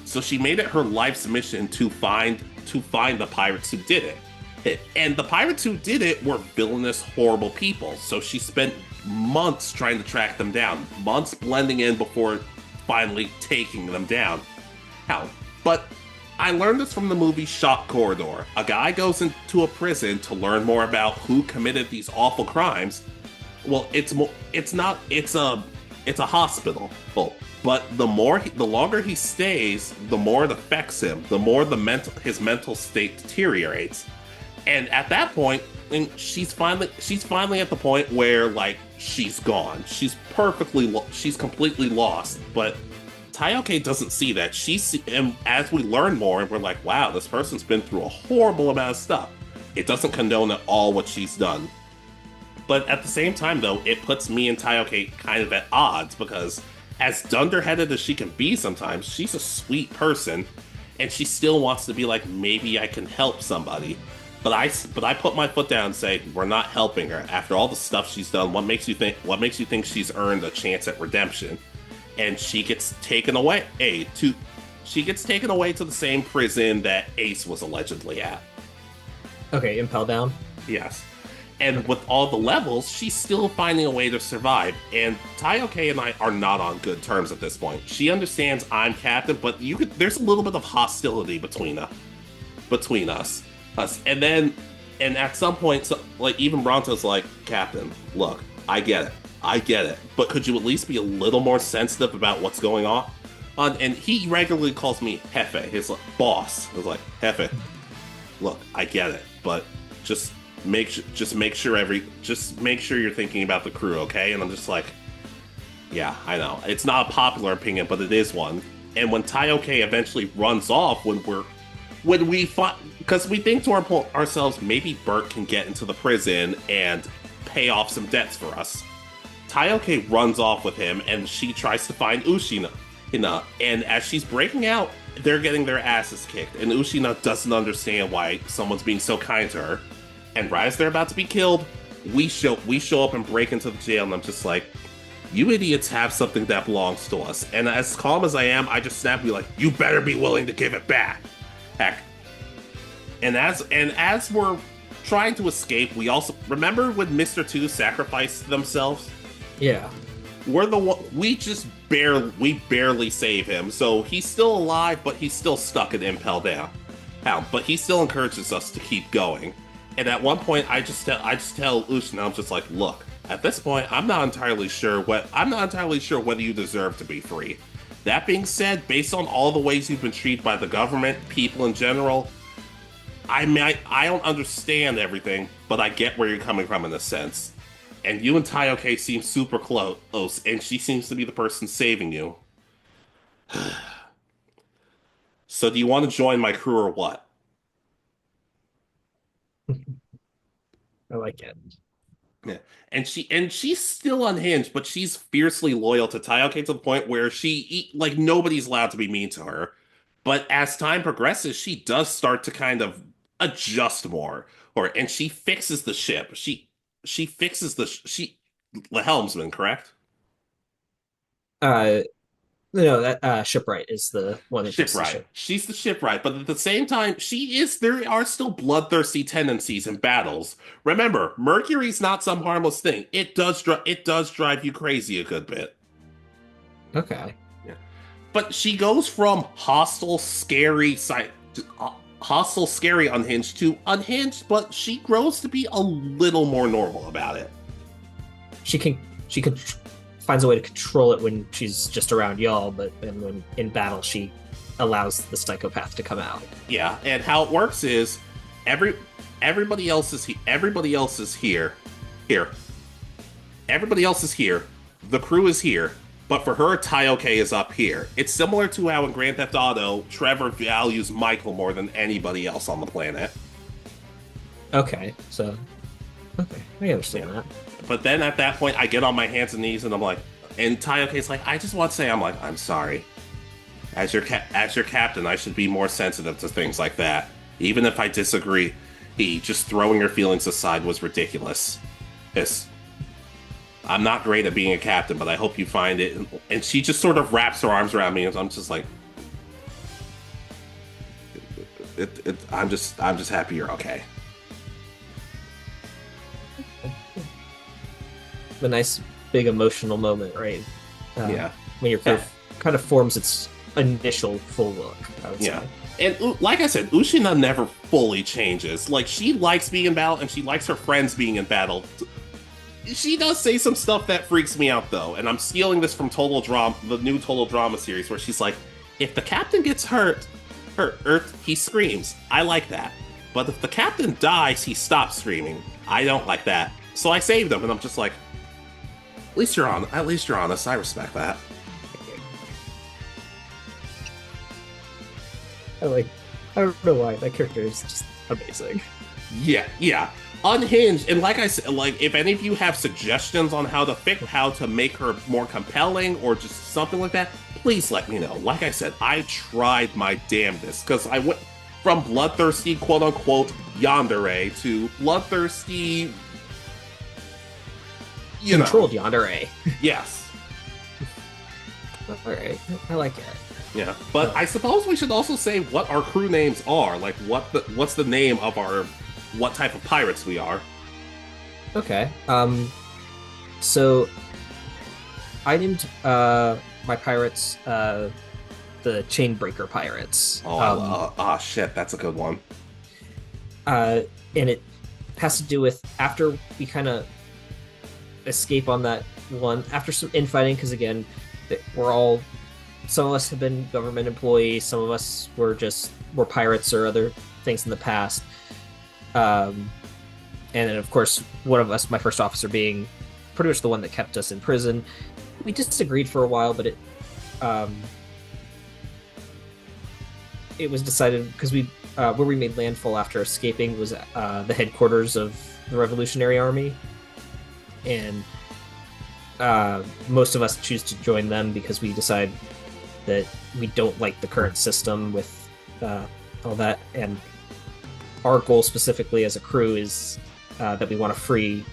So she made it her life's mission to find the pirates who did it. And the pirates who did it were villainous, horrible people. So she spent months trying to track them down, months blending in before finally taking them down. But I learned this from the movie Shock Corridor. A guy goes into a prison to learn more about who committed these awful crimes. Well, it's a hospital. But the longer he stays, the more it affects him. The more his mental state deteriorates. And at that point, and she's finally at the point where like she's gone. She's completely lost. But Taioke doesn't see that. And as we learn more, and we're like, wow, this person's been through a horrible amount of stuff. It doesn't condone at all what she's done. But at the same time, though, it puts me and Taioke kind of at odds because as dunderheaded as she can be sometimes, she's a sweet person, and she still wants to be like, maybe I can help somebody. But I put my foot down and say, we're not helping her. After all the stuff she's done, what makes you think she's earned a chance at redemption? And she gets taken away to the same prison that Ace was allegedly at. Okay, impel down. Yes. And with all the levels, she's still finding a way to survive. And Taioke and I are not on good terms at this point. She understands I'm captain, but there's a little bit of hostility between us. And at some point, like even Bronto's like, Captain, look, I get it. But could you at least be a little more sensitive about what's going on? And he regularly calls me Jefe, his boss. I was like, Jefe, look, I get it, but just make sure you're thinking about the crew, okay? And I'm just like, yeah, I know. It's not a popular opinion, but it is one. And when Taioke eventually runs off, because we think to ourselves, maybe Bert can get into the prison and pay off some debts for us. Taioke runs off with him, and she tries to find Ushina. And as she's breaking out, they're getting their asses kicked, and Ushina doesn't understand why someone's being so kind to her. And right as they're about to be killed, we show up and break into the jail, and I'm just like, you idiots have something that belongs to us. And as calm as I am, I just snap and be like, you better be willing to give it back. Heck. And as we're trying to escape, we also remember when Mr. 2 sacrificed themselves? Yeah. We barely save him. So he's still alive, but he's still stuck in impel down. But he still encourages us to keep going. And at one point, I just tell Ushina, I'm just like, look, at this point, I'm not entirely sure whether you deserve to be free. That being said, based on all the ways you've been treated by the government, people in general, I don't understand everything, but I get where you're coming from in a sense. And you and Taioke seem super close, and she seems to be the person saving you. So do you want to join my crew or what? I like it. Yeah. And she's still unhinged, but she's fiercely loyal to Taioke to the point where nobody's allowed to be mean to her. But as time progresses, she does start to kind of adjust more. And she fixes the ship. She fixes the helmsman, correct? No, that shipwright is the one that fixes the Shipwright. ship. She's the shipwright, but at the same time, there are still bloodthirsty tendencies in battles. Remember, Mercury's not some harmless thing. It does drive you crazy a good bit. Okay. Yeah. But she goes from hostile, scary, unhinged to unhinged, but she grows to be a little more normal about it. She can finds a way to control it when she's just around y'all, but then when in battle, she allows the psychopath to come out. Yeah, and how it works is every everybody else is here. Here. Everybody else is here. The crew is here. But for her, Taioke is up here. It's similar to how in Grand Theft Auto, Trevor values Michael more than anybody else on the planet. Okay, so okay, I understand that. But then at that point, I get on my hands and knees and I'm like, and Taioke's like, I just want to say, I'm like, I'm sorry. As your captain, I should be more sensitive to things like that. Even if I disagree, just throwing your feelings aside was ridiculous. It's, I'm not great at being a captain, but I hope you find it. And she just sort of wraps her arms around me, and I'm just like, I'm just happy you're okay. The nice big emotional moment, right? Yeah. When your curve kind of forms its initial full look, I would Yeah. say. And like I said, Ushina never fully changes. Like, she likes being in battle, and she likes her friends being in battle. She does say some stuff that freaks me out, though, and I'm stealing this from Total Drama, the new Total Drama series, where she's like, if the captain gets hurt, he screams. I like that. But if the captain dies, he stops screaming. I don't like that. So I saved him, and I'm just like, at least you're honest. I respect that. I don't know why that character is just amazing. Yeah. Unhinged, and like I said, like, if any of you have suggestions on how to make her more compelling or just something like that, please let me know. Like I said, I tried my damnedest, because I went from bloodthirsty quote unquote yandere to bloodthirsty, Controlled yandere. Yes. All right, I like it. Yeah, but I suppose we should also say what our crew names are. Like, what's the name of what type of pirates we are. Okay. So I named my pirates the Chainbreaker Pirates. Shit, that's a good one. And it has to do with after we kind of escape on that one, after some infighting, because again, some of us have been government employees, some of us were pirates or other things in the past. And then, of course, one of us, my first officer, being pretty much the one that kept us in prison. We disagreed for a while, but it was decided, because where we made landfall after escaping was the headquarters of the Revolutionary Army, and most of us choose to join them because we decide that we don't like the current system with all that, and our goal specifically as a crew is that we want to free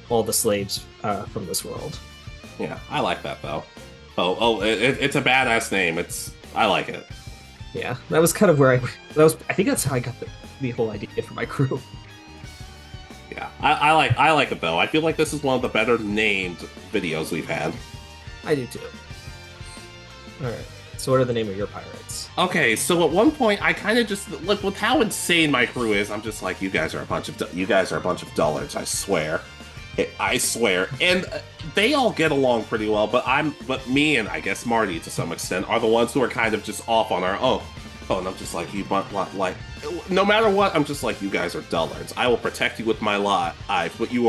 all the slaves from this world. Yeah, I like that though. It's a badass name. I like it. Yeah, that was kind of where I think that's how I got the whole idea for my crew. Yeah, I like it though. I feel like this is one of the better named videos we've had. I do too. All right. So what are the name of your pirates? Okay, so at one point I kind of just look with how insane my crew is. I'm just like, you guys are a bunch of dullards. I swear, and they all get along pretty well. But me and I guess Marty to some extent are the ones who are kind of just off on our own. Oh, and I'm just like, like, no matter what, I'm just like, you guys are dullards. I will protect you with my life, but you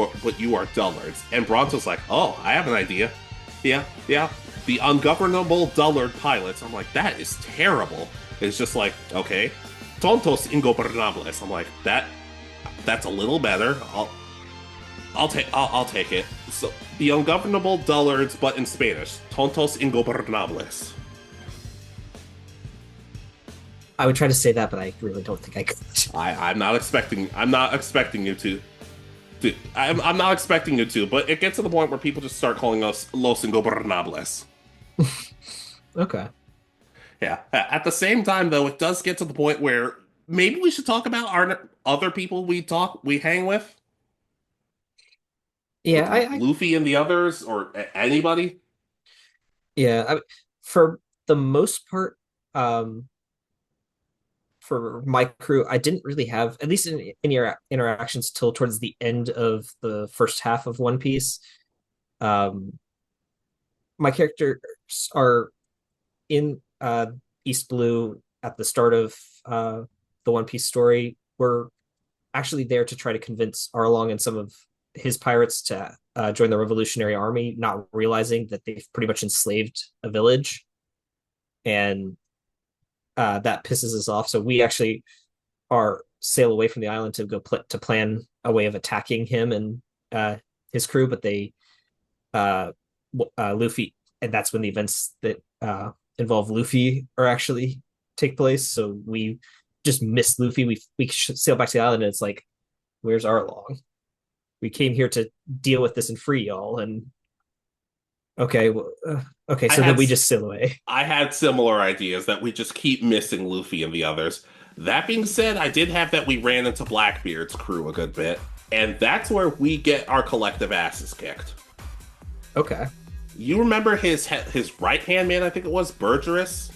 are dullards. And Bronto's like, oh, I have an idea. Yeah. The ungovernable dullard pilots. I'm like, that is terrible. It's just like, okay, tontos ingobernables. I'm like, that's a little better. I'll take it. So the ungovernable dullards, but in Spanish, tontos ingobernables. I would try to say that, but I really don't think I could. I'm not expecting you to. I'm not expecting you to, but it gets to the point where people just start calling us Los Ingobernables. Okay. Yeah. At the same time, though, it does get to the point where maybe we should talk about our other people we hang with. Yeah, Like Luffy and the others, or anybody. Yeah, for the most part, for my crew, I didn't really have, at least in interactions till towards the end of the first half of One Piece. my characters are in East Blue at the start of the One Piece story. We're actually there to try to convince Arlong and some of his pirates to join the Revolutionary Army, not realizing that they've pretty much enslaved a village, and that pisses us off. So we actually are sail away from the island to go to plan a way of attacking him and his crew, but they Luffy, and that's when the events that involve Luffy are actually take place. So we just miss Luffy. We sail back to the island, and it's like, where's Arlong? We came here to deal with this and free y'all. And okay, well, okay, so then we just sail away. I had similar ideas that we just keep missing Luffy and the others. That being said, I did have that we ran into Blackbeard's crew a good bit, and that's where we get our collective asses kicked. Okay. You remember his right hand man? I think it was Bergerus.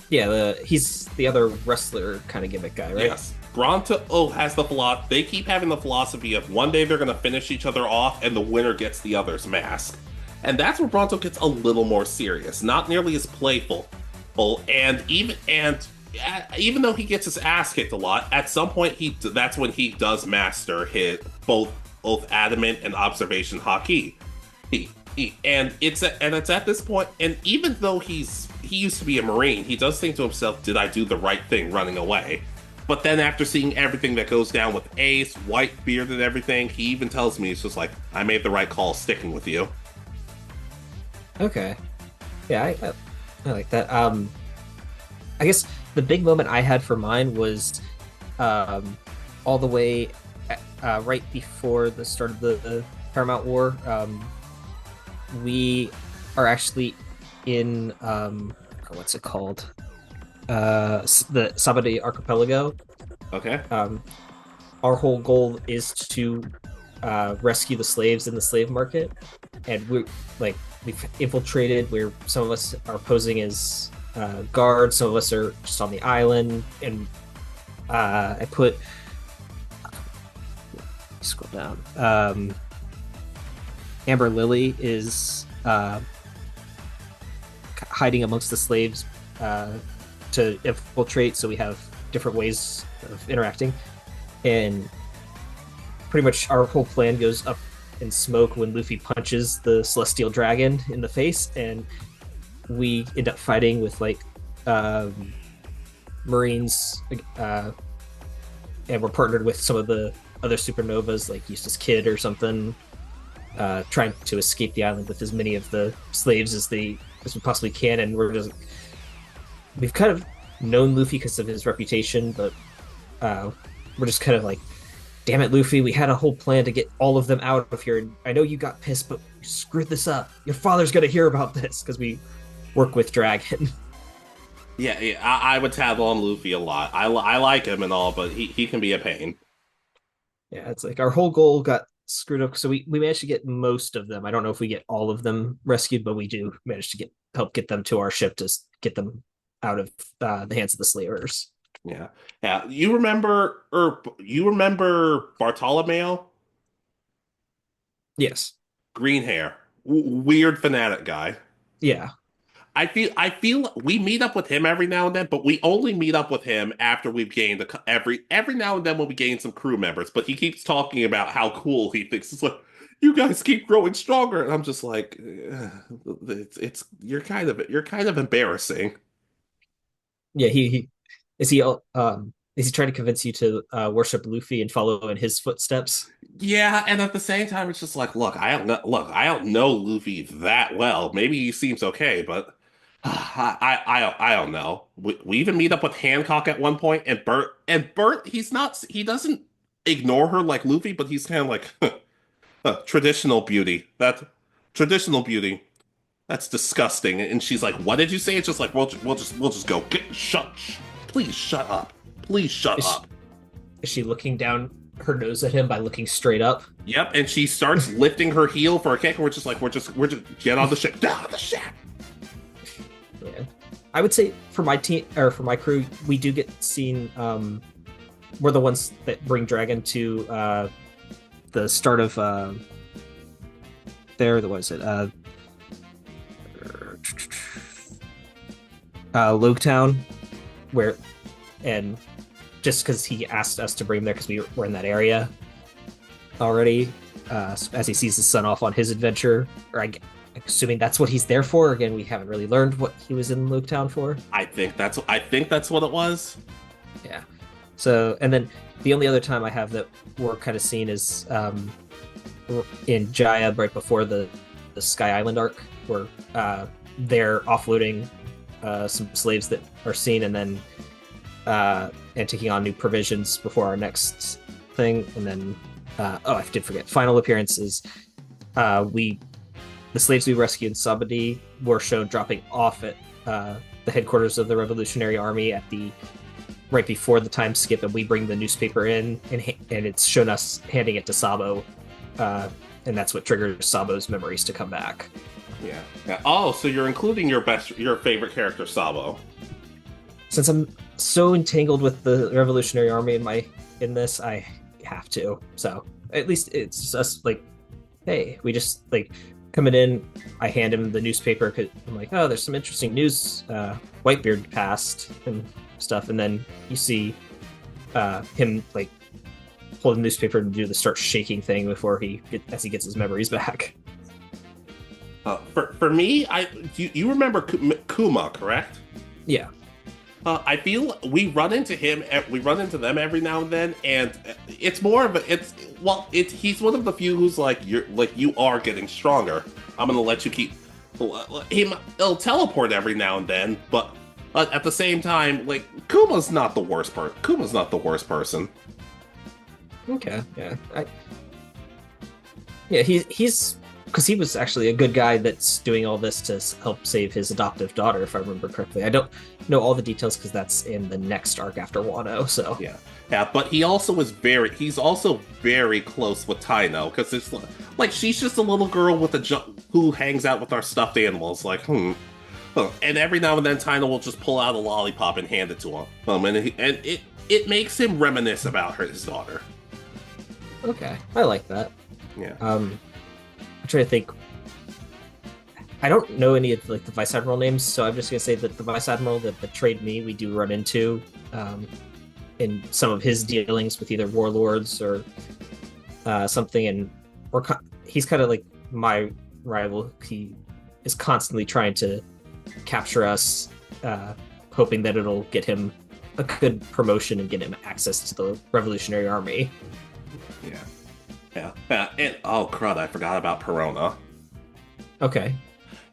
Yeah, he's the other wrestler kind of gimmick guy, right? Yes. Bronto has the philosophy. They keep having the philosophy of one day they're going to finish each other off, and the winner gets the other's mask. And that's where Bronto gets a little more serious, not nearly as playful. And even though he gets his ass kicked a lot, at some point that's when he does master his both adamant and observation haki. And it's at this point, and even though he used to be a Marine, he does think to himself, did I do the right thing running away? But then after seeing everything that goes down with Ace, Whitebeard, and everything, he even tells me, it's just like, I made the right call sticking with you. Okay. Yeah, I like that. I guess the big moment I had for mine was all the way right before the start of the Paramount War. We are actually in what's it called? The Sabadell Archipelago. Okay. Our whole goal is to rescue the slaves in the slave market, and we've infiltrated. Where some of us are posing as guards, some of us are just on the island, and I put scroll down. Amber Lily is hiding amongst the slaves to infiltrate, so we have different ways of interacting, and pretty much our whole plan goes up in smoke when Luffy punches the Celestial Dragon in the face, and we end up fighting with Marines, and we're partnered with some of the other supernovas like Eustace Kid or something, trying to escape the island with as many of the slaves as we possibly can. And we've kind of known Luffy because of his reputation, but we're just kind of like, damn it, Luffy, we had a whole plan to get all of them out of here. And I know you got pissed, but you screwed this up. Your father's going to hear about this, because we work with Dragon. Yeah, I would tab on Luffy a lot. I like him and all, but he can be a pain. Yeah, it's like our whole goal got screwed up. So we managed to get most of them. I don't know if we get all of them rescued, but we do manage to help get them to our ship to get them out of the hands of the slavers. Yeah. You remember Bartolomeo? Yes. Green hair, weird fanatic guy. Yeah. I feel we meet up with him every now and then, but we only meet up with him after we've gained every now and then when we gain some crew members. But he keeps talking about how cool he thinks. It's like, you guys keep growing stronger, and I'm just like, you're kind of embarrassing. Yeah. Is he trying to convince you to worship Luffy and follow in his footsteps? Yeah, and at the same time, it's just like, look, I don't know Luffy that well. Maybe he seems okay, but I don't know. We even meet up with Hancock at one point, and Bert, he doesn't ignore her like Luffy, but he's kind of like, traditional beauty. Traditional beauty. That's disgusting. And she's like, what did you say? It's just like, we'll just go. Please shut up. Please shut up. Is she looking down her nose at him by looking straight up? Yep, and she starts lifting her heel for a kick, and we're just get on the ship. Down the ship. Yeah. I would say for my team, or for my crew, we do get seen. We're the ones that bring Dragon to the start of what was it? Loketown, where and just because he asked us to bring him there because we were in that area already, as he sees his son off on his adventure, or assuming that's what he's there for. Again, we haven't really learned what he was in Loketown for. I think that's what it was. Yeah. So, and then the only other time I have that we're kind of seen is in Jaya right before the Sky Island arc, where they're offloading some slaves that are seen, and then and taking on new provisions before our next thing. And then oh, I did forget. Final appearances. We the slaves we rescued in Sabadi were shown dropping off at the headquarters of the Revolutionary Army at the right before the time skip, and we bring the newspaper in, and it's shown us handing it to Sabo, and that's what triggers Sabo's memories to come back. Yeah. Oh, so you're including your favorite character, Sabo. Since I'm so entangled with the Revolutionary Army in this, I have to. So at least it's just like, hey, we just like coming in. I hand him the newspaper because I'm like, oh, there's some interesting news. Whitebeard passed and stuff, and then you see him like hold the newspaper and do the start shaking thing as he gets his memories back. For me, you remember Kuma, correct? Yeah. I feel we run into him. We run into them every now and then, and it's more of a. It's well, it's he's one of the few who's like you are getting stronger. I'm gonna let you keep. He'll teleport every now and then, but at the same time, like Kuma's not the worst person. Kuma's not the worst person. Okay. Yeah. Yeah. He's because he was actually a good guy that's doing all this to help save his adoptive daughter, if I remember correctly. I don't know all the details because that's in the next arc after Wano. So Yeah, but he's also very close with Taino because it's like she's just a little girl with who hangs out with our stuffed animals. Like, and every now and then Taino will just pull out a lollipop and hand it to him. And it makes him reminisce about his daughter. okay, I like that. Yeah. I'm trying to think. I don't know any of like the vice admiral names, so I'm just gonna say that the vice admiral that betrayed me, we do run into in some of his dealings with either warlords or something, and he's kind of like my rival. He is constantly trying to capture us, hoping that it'll get him a good promotion and get him access to the Revolutionary Army. Yeah. And oh crud, I forgot about Perona. Okay.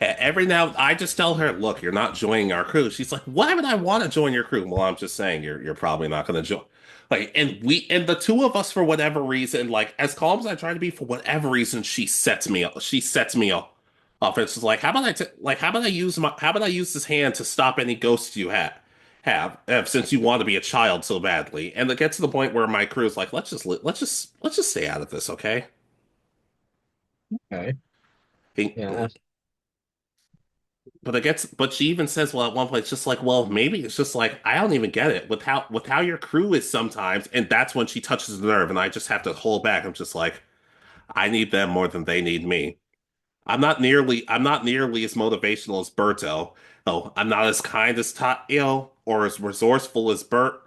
Every now I just tell her, look, you're not joining our crew. She's like, why would I want to join your crew? Well, I'm just saying you're probably not gonna join. Like, and the two of us, for whatever reason, like as calm as I try to be, for whatever reason, she sets me up. She sets me up. Off. It's just like, how about I use this hand to stop any ghosts you have since you want to be a child so badly. And it gets to the point where my crew is like, let's just stay out of this, okay? Okay. Hey, Yeah. but she even says, well, at one point, it's just like, well, maybe it's just like I don't even get it with how your crew is sometimes, and that's when she touches the nerve, and I just have to hold back. I'm just like, I need them more than they need me. I'm not nearly as motivational as Berto. Oh, I'm not as kind as or as resourceful as Bert,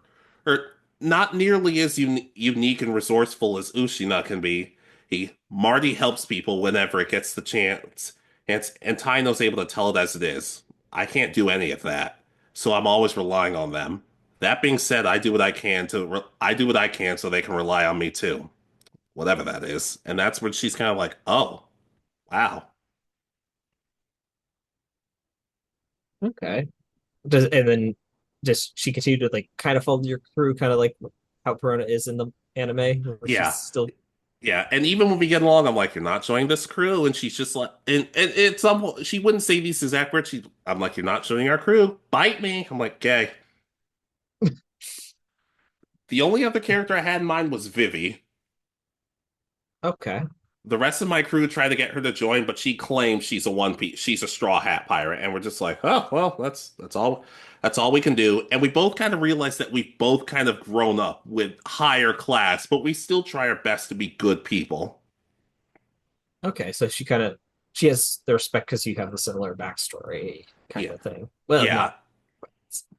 or not nearly as unique and resourceful as Ushina can be. Marty helps people whenever it gets the chance, and Taino's able to tell it as it is. I can't do any of that, so I'm always relying on them. That being said, I do what I can so they can rely on me too, whatever that is. And that's when she's kind of like, oh, wow. Okay. And then just she continued to like kind of follow your crew, kind of like how Perona is in the anime, where she's Yeah, still yeah. And even when we get along, I'm like, "You're not joining this crew," and she's just like, and it's she wouldn't say these exact words. I'm like, "You're not joining our crew. Bite me." I'm like, "Gay." The only other character I had in mind was Vivi. okay. The rest of my crew tried to get her to join, but she claims she's a one piece, she's a straw hat pirate, and we're just like, oh well, that's all we can do. And we both kind of realize that we've both kind of grown up with higher class, but we still try our best to be good people. Okay. So she has the respect because you have the similar backstory kind Yeah, of thing. Well, yeah. not.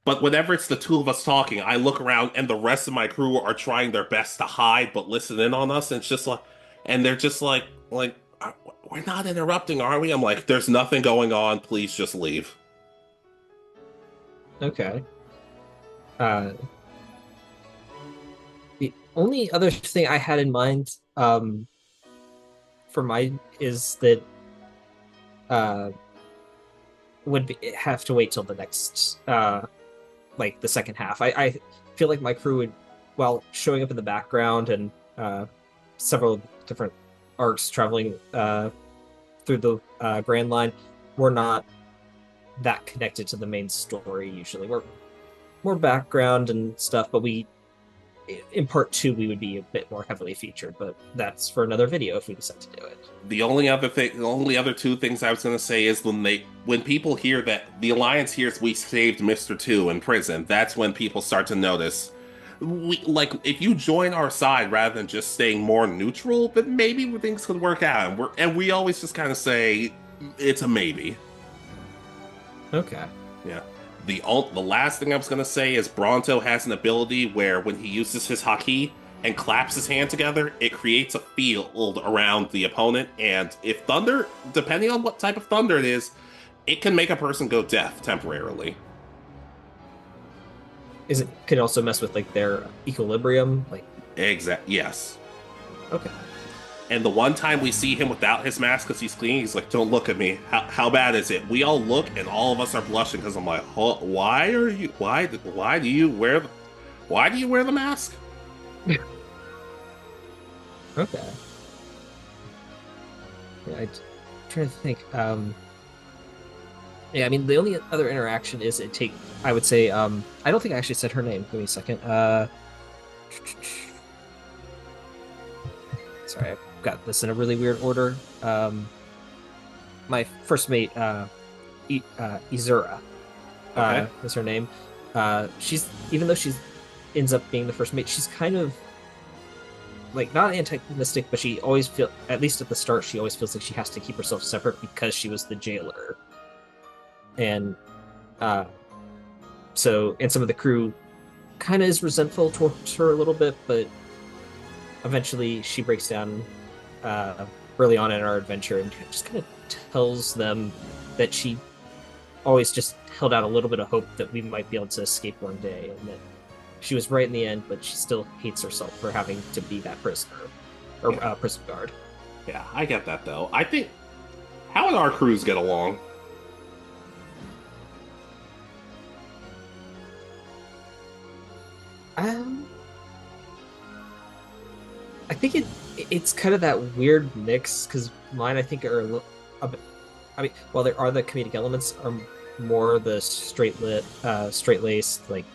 But whenever it's the two of us talking, I look around and the rest of my crew are trying their best to hide but listen in on us. And it's just like, and they're just like, we're not interrupting, are we? I'm like, there's nothing going on. Please just leave. Okay. Uh, the only other thing I had in mind for mine is that uh, have to wait till the next like the second half. I feel like my crew would, while showing up in the background and several different arcs traveling through the Grand Line, we're not that connected to the main story usually. We're more background and stuff, but we in part two we would be a bit more heavily featured, but that's for another video if we decide to do it. The only other two things I was gonna say is when people hear that the Alliance hears we saved Mr. Two in prison, that's when people start to notice. We like if you join our side rather than just staying more neutral, then maybe things could work out. And we always just kind of say it's a maybe. Okay. Yeah. The last thing I was gonna say is Bronto has an ability where when he uses his haki and claps his hand together, it creates a field around the opponent. And if thunder, depending on what type of thunder it is, it can make a person go deaf temporarily. Is it could also mess with like their equilibrium? Like, Exact. Yes. okay. And the one time we see him without his mask because he's clean, he's like, "Don't look at me. How bad is it?" We all look, and all of us are blushing because I'm like, "Why are you? Why do you wear? Why do you wear the mask?" Okay. Yeah, I'm trying to think. Yeah, I mean, the only other interaction is I would say, I don't think I actually said her name. Give me a second. Sorry, I've got this in a really weird order. My first mate, Izura, Okay. is her name. She's even though she's ends up being the first mate, she's kind of like not antagonistic, but she always feel at least at the start she always feels like she has to keep herself separate because she was the jailer, and uh, and some of the crew kind of is resentful towards her a little bit, but eventually she breaks down early on in our adventure and just kind of tells them that she always just held out a little bit of hope that we might be able to escape one day, and that she was right in the end, but she still hates herself for having to be that prisoner or prison guard. Yeah, I get that though. I think how would our crews get along? Um, I think it's kind of that weird mix because mine I think are a bit. I mean, while there are the comedic elements, are more the straight laced like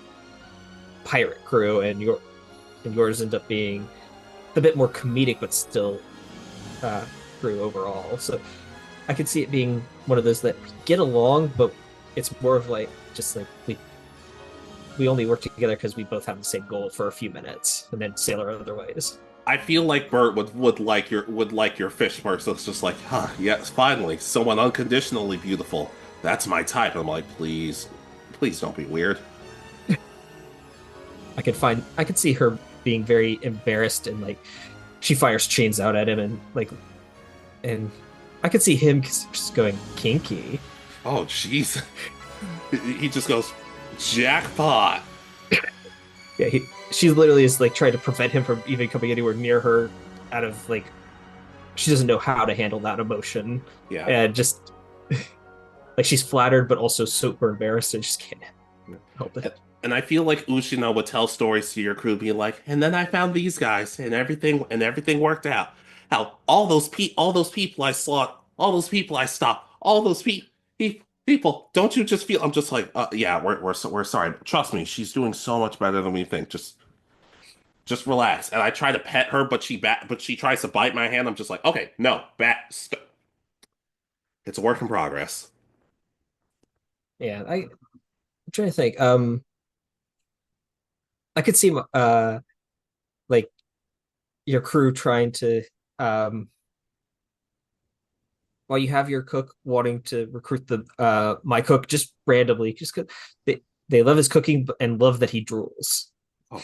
pirate crew, and yours end up being a bit more comedic, but still crew overall. So I could see it being one of those that get along, but it's more of like just like we only work together because we both have the same goal for a few minutes, and then sail our other ways. I feel like Bert would like your fish part. So it's just like, huh, yes, finally, someone unconditionally beautiful. That's my type. And I'm like, please don't be weird. I could see her being very embarrassed and like she fires chains out at him and I could see him just going kinky. Oh, jeez. He just goes, jackpot. Yeah, she literally is like trying to prevent him from even coming anywhere near her out of like she doesn't know how to handle that emotion. Yeah. And just like she's flattered but also super embarrassed and just can't help it. And I feel like Ushina would tell stories to your crew, being like, "And then I found these guys, and everything worked out. How all those people I slaughtered, all those people I stopped, all those people. Don't you just feel?" I'm just like, "Yeah, we're sorry. Trust me, she's doing so much better than we think. Just relax." And I try to pet her, but she tries to bite my hand. I'm just like, "Okay, no, it's a work in progress." Yeah, I'm trying to think. I could see like your crew trying to um while you have your cook wanting to recruit the my cook just randomly just 'cause They love his cooking and love that he drools. Oh,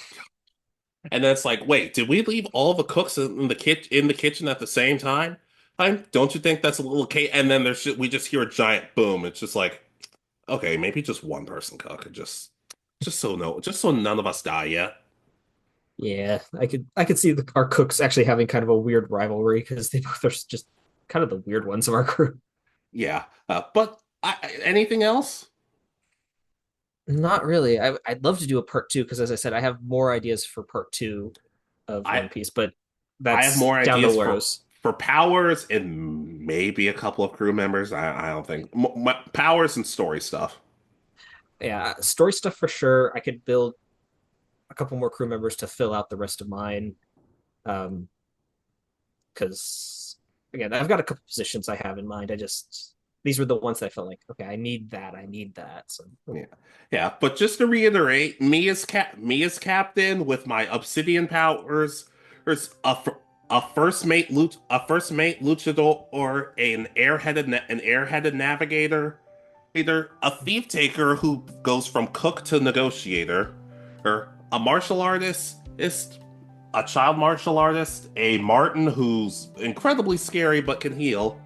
and then it's like, wait, did we leave all the cooks in the kitchen at the same time? Don't you think that's a little And then we just hear a giant boom. It's just like, okay, maybe just one person cook, and just so none of us die yet. Yeah, I could see our cooks actually having kind of a weird rivalry because they both are just kind of the weird ones of our crew. Yeah, but anything else? Not really. I'd love to do a part two because, as I said, I have more ideas for part two of I One Piece, but I have that's more down the ideas road. for Powers and maybe a couple of crew members. I don't think Powers and story stuff. Yeah, story stuff for sure. I could build a couple more crew members to fill out the rest of mine. Um, because again, I've got a couple positions I have in mind. I just these were the ones that I felt like, okay, I need that. I need that. So Yeah, yeah. But just to reiterate, me as captain with my obsidian powers, there's a first mate luchador, or an airheaded navigator, either a thief taker who goes from cook to negotiator, or a martial artist is a child martial artist, a Martin who's incredibly scary but can heal.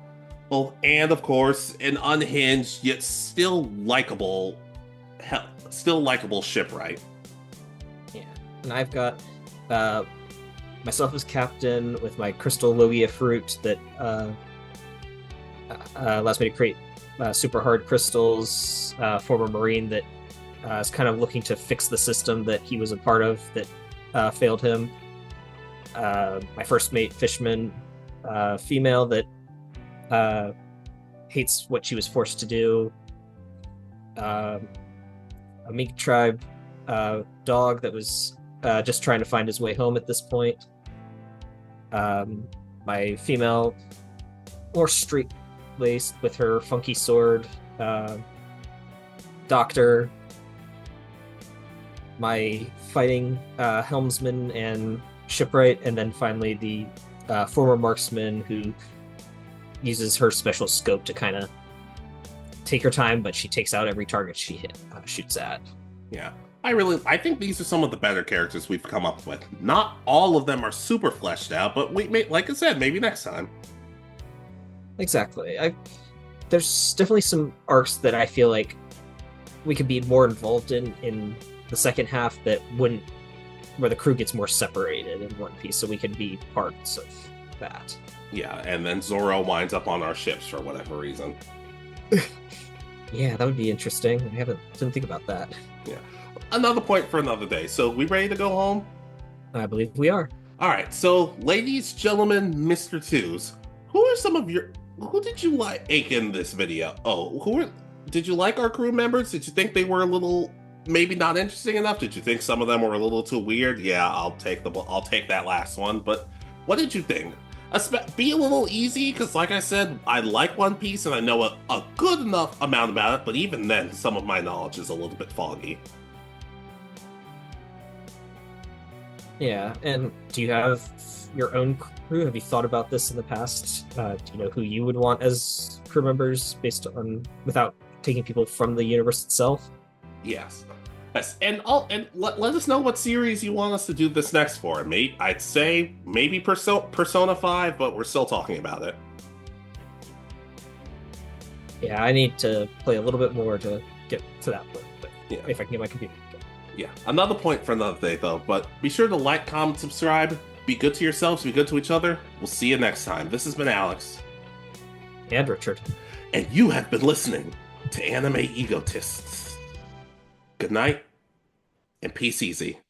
Well, and of course, an unhinged yet still likable shipwright. yeah, and I've got uh, myself as captain with my crystal logia fruit that allows me to create super hard crystals. Former marine that is kind of looking to fix the system that he was a part of that failed him. My first mate, Fishman, female that hates what she was forced to do. A Mink tribe dog that was just trying to find his way home at this point. My female, more straight laced with her funky sword, doctor. My fighting helmsman and shipwright, and then finally the former marksman who uses her special scope to kind of take her time, but she takes out every target she shoots at. Yeah. I think these are some of the better characters we've come up with. Not all of them are super fleshed out, but like I said, maybe next time. Exactly. There's definitely some arcs that I feel like we could be more involved in the second half that wouldn't, where the crew gets more separated in One Piece, so we can be parts of that. Yeah, and then Zoro winds up on our ships for whatever reason. Yeah, that would be interesting. Didn't think about that. Yeah. Another point for another day. So we ready to go home? I believe we are. All right. So, ladies, gentlemen, Mr. Twos, who did you like in this video? Did you like our crew members? Did you think they were a little maybe not interesting enough? Did you think some of them were a little too weird? Yeah, I'll take that last one. But what did you think? Be a little easy, because like I said, I like One Piece and I know a good enough amount about it, but even then, some of my knowledge is a little bit foggy. Yeah, and do you have your own crew? Have you thought about this in the past? Do you know who you would want as crew members based on without taking people from the universe itself? Yes. Yes. And let us know what series you want us to do this next for. I'd say maybe Persona 5, but we're still talking about it. Yeah, I need to play a little bit more to get to that point. But Yeah. if I can get my computer. Yeah. Another point for another day, though. But be sure to like, comment, subscribe. Be good to yourselves. Be good to each other. We'll see you next time. This has been Alex. And Richard. And you have been listening to Anime Egotists. Good night, and peace easy.